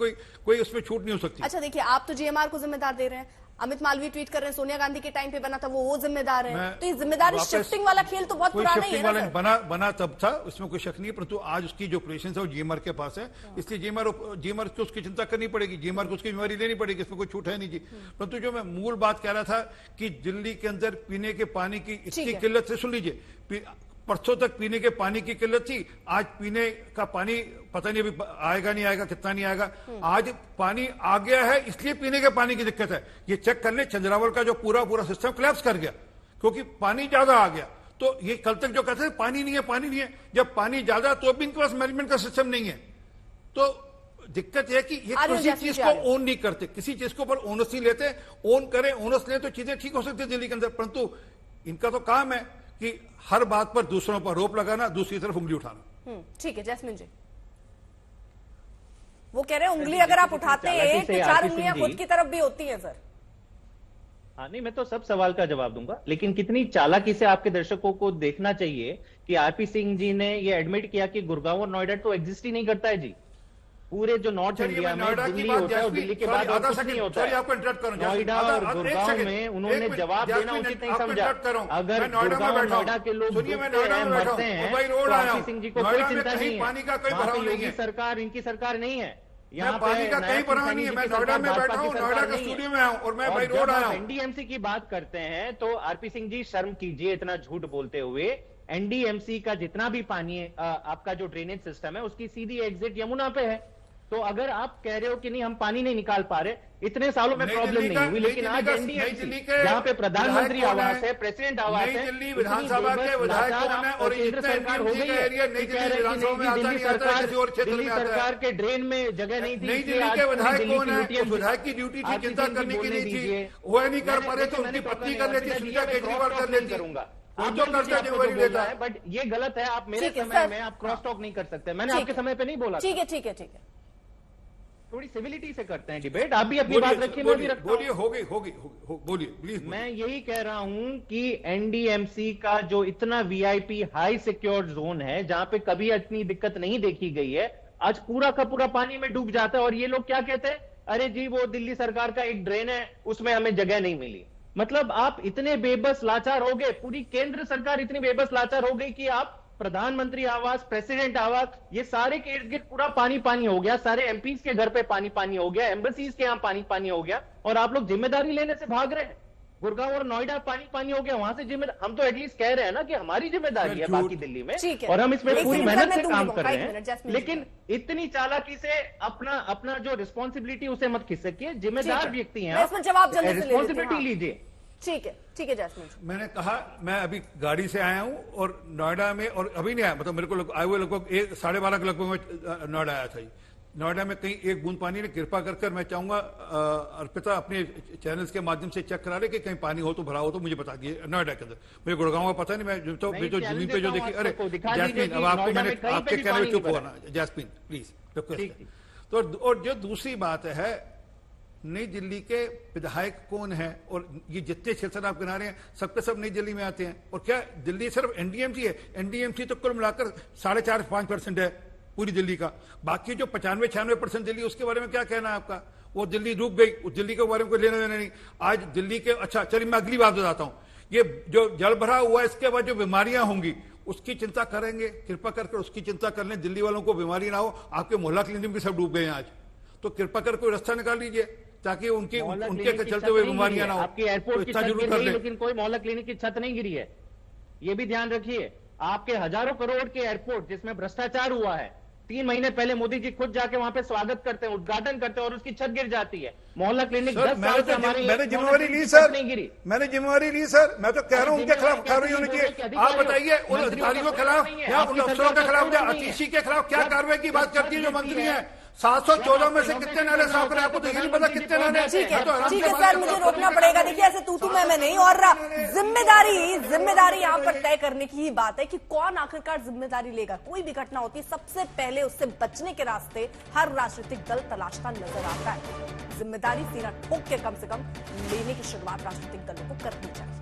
कोई उसमें छूट नहीं हो सकती। अच्छा देखिए, आप तो जीएमआर को जिम्मेदार दे रहे हैं, अमित मालवीय ट्वीट कर रहे हैं सोनिया गांधी के टाइम पे बना था वो जिम्मेदार है, तो ये जिम्मेदारी शिफ्टिंग वाला खेल तो बहुत पुराना ही है ना। बना तब था, उसमें कोई शक नहीं है, परंतु आज उसकी जो ऑपरेशन है वो जीएमआर के पास है, इसलिए जीएमआर को उसकी चिंता करनी पड़ेगी, जीएमआर को उसकी जिम्मेदारी लेनी पड़ेगी, इसमें कोई छूट है नहीं जी। परंतु जो मैं मूल बात कह रहा था कि दिल्ली के अंदर पीने के पानी की इतनी किल्लत से, सुन लीजिए, परसों तक पीने के पानी की किल्लत थी, आज पीने का पानी पता नहीं अभी आएगा नहीं आएगा, कितना नहीं आएगा, आज पानी आ गया है, इसलिए पीने के पानी की दिक्कत है। ये चेक कर ले, चंद्रावल का जो पूरा सिस्टम कोलैप्स कर गया क्योंकि पानी ज्यादा आ गया। तो ये कल तक जो कहते थे पानी नहीं है, जब पानी ज्यादा तो भी इनके पास मैनेजमेंट का सिस्टम नहीं है। तो दिक्कत यह कि ये किसी चीज को ओन नहीं करते, किसी चीज के ऊपर ओनर्स नहीं लेते, ओन करें, ओनर्स लें तो चीजें ठीक हो सकती है दिल्ली के अंदर, परंतु इनका तो काम है कि हर बात पर दूसरों पर रोप लगाना, दूसरी तरफ उंगली उठाना। ठीक है जैस्मिन जी, वो कह रहे हैं उंगली अगर आप उठाते हैं तो 4 उंगलियां खुद की तरफ भी होती हैं सर। हाँ नहीं, मैं तो सब सवाल का जवाब दूंगा, लेकिन कितनी चालाकी से आपके दर्शकों को देखना चाहिए कि आरपी सिंह जी ने ये एडमिट किया कि गुड़गांव और नोएडा तो एग्जिस्ट ही नहीं करता है जी। पूरे जो नॉर्थ इंडिया में दिल्ली होता है और दिल्ली के बाद और कुछ नहीं होता है। नोएडा और गुड़गांव में उन्होंने जवाब देना उचित नहीं समझा। अगर गुड़गांव और नोएडा के लोग मरते हैं तो आरपी सिंह जी को कोई चिंता नहीं है, वहां पे योगी सरकार, इनकी सरकार नहीं है। यहाँ पानी का कहीं परवाह नहीं है, मैं नोएडा में बैठा हूँ, नोएडा के स्टूडियो में हूँ और मैं बाई रोड आया हूँ। एनडीएमसी की बात करते हैं तो आरपी सिंह जी शर्म कीजिए इतना झूठ बोलते हुए। एनडीएमसी का जितना भी पानी आपका जो ड्रेनेज सिस्टम है उसकी सीधी एग्जिट यमुना पे है। तो अगर आप कह रहे हो कि नहीं हम पानी नहीं निकाल पा रहे, इतने सालों में प्रॉब्लम नहीं हुई, लेकिन आज एनडीएमसी जहाँ पे प्रधानमंत्री आवास है, प्रेसिडेंट आवास है, दिल्ली विधानसभा के विधायक कौन है और केंद्र सरकार हो गई है, दिल्ली सरकार के ड्रेन में जगह नहीं थी, नई दिल्ली के विधायक कौन है? विधायक की ड्यूटी थी चिंता करने की, नहीं थी, वह नहीं कर पा रहे तो उनकी पत्नी कर लेती, सुनीता केजरीवाल कर लेती। करूंगा बट ये गलत है, आप मेरे समय में आप क्रॉस टॉक नहीं कर सकते, मैंने आपके समय पे नहीं बोला। ठीक है ठीक है ठीक है, थोड़ी सिविलिटी से करते हैं डिबेट, आप भी अपनी बात रखिए, मैं भी रखता हूं। बोलिए, बोलिए प्लीज। मैं यही कह रहा हूं कि एनडीएमसी का जो इतना वीआईपी हाई सिक्योर जोन है जहां पे कभी इतनी दिक्कत नहीं देखी गई है, आज पूरा का पूरा पानी में डूब जाता है और ये लोग क्या कहते हैं, अरे जी वो दिल्ली सरकार का एक ड्रेन है उसमें हमें जगह नहीं मिली। मतलब आप इतने बेबस लाचार हो गए, पूरी केंद्र सरकार इतनी बेबस लाचार हो गई कि आप प्रधानमंत्री आवास, प्रेसिडेंट आवास, ये सारे के इर्द गिर्द पूरा पानी पानी हो गया, सारे एमपीज के घर पे पानी पानी हो गया, एम्बेसीज के यहाँ पानी पानी हो गया और आप लोग जिम्मेदारी लेने से भाग रहे हैं। गुड़गांव और नोएडा पानी पानी हो गया, वहां से जिम्मेदारी, हम तो एटलीस्ट कह रहे हैं ना कि हमारी जिम्मेदारी है बाकी दिल्ली में और हम इसमें पूरी मेहनत से काम कर रहे हैं, लेकिन इतनी चालाकी से अपना जो रिस्पॉन्सिबिलिटी उसे मत खिसकिए। जिम्मेदार व्यक्ति हैं, रिस्पॉन्सिबिलिटी लीजिए। ठीक है जैस्मिन, मैंने कहा मैं अभी गाड़ी से आया हूं और नोएडा में, और अभी नहीं आया, मतलब मेरे को आए हुए लगभग 12:30 के लगभग मैं नोएडा आया था। नोएडा में कहीं एक बूंद पानी ने, कृपा कर मैं चाहूंगा अर्पिता अपने चैनल्स के माध्यम से चेक करा रहे कि कहीं पानी हो तो भरा हो तो मुझे बता दिए नोएडा के अंदर। मुझे गुड़गांव का पता नहीं, मैं तो जमीन पे जो देखी, अरे जैस्मिन अब आपको मैंने आपके कहने में चुप होना, जैस्मिन प्लीज रिक्वेस्ट। तो और जो दूसरी बात है, नई दिल्ली के विधायक कौन है और ये जितने क्षेत्र आप गिना रहे हैं सबके सब नई दिल्ली में आते हैं। और क्या दिल्ली सिर्फ एनडीएमसी है? एनडीएमसी तो कुल मिलाकर 4.5-5% है पूरी दिल्ली का। बाकी जो 95-96% दिल्ली, उसके बारे में क्या कहना है आपका? वो दिल्ली डूब गई, उस दिल्ली के बारे में कोई लेना देना नहीं। आज दिल्ली के, अच्छा चलिए मैं अगली बात बताता हूँ, ये जो जल भरा हुआ है इसके बाद जो बीमारियां होंगी उसकी चिंता करेंगे, कृपा करके उसकी चिंता कर लें, दिल्ली वालों को बीमारी ना हो। आपके मोहल्ला क्लिनिक भी सब डूब गए हैं आज, तो कृपा कर कोई रास्ता निकाल लीजिए ताकि उनके चलते हुए बीमारियां ना हो। आपकी एयरपोर्ट की छत गिर गई लेकिन कोई मोहल्ला क्लिनिक की छत नहीं गिरी है, ये भी ध्यान रखिए। आपके हजारों करोड़ के एयरपोर्ट जिसमें भ्रष्टाचार हुआ है, 3 महीने पहले मोदी जी खुद जाके वहां पे स्वागत करते हैं, उद्घाटन करते हैं और उसकी छत गिर जाती है। मोहल्ला क्लिनिक 10 साल से हमारे मैंने जिम्मेवारी ली सर, नहीं गिरी। मैंने जिम्मेवारी ली सर। मैं तो कह रहा हूं उनके खिलाफ कार्रवाई होनी चाहिए। आप बताइए उन अधिकारियों के खिलाफ या उन अफसरों के खिलाफ या आतिशी के खिलाफ क्या कार्रवाई की बात करती है जो मंत्री है। 714 में से कितने नाले साफ करें, आपको तो ये नहीं पता कितने नाले। ठीक है सर, मुझे रोकना पड़ेगा। देखिए ऐसे तू मैं नहीं, और जिम्मेदारी यहाँ पर तय करने की ही बात है कि कौन आखिरकार जिम्मेदारी लेगा। कोई भी घटना होती है सबसे पहले उससे बचने के रास्ते हर राजनीतिक दल तलाशता नजर आता है। जिम्मेदारी सीना ठोक के कम से कम लेने की शुरुआत राजनीतिक दलों को करनी चाहिए।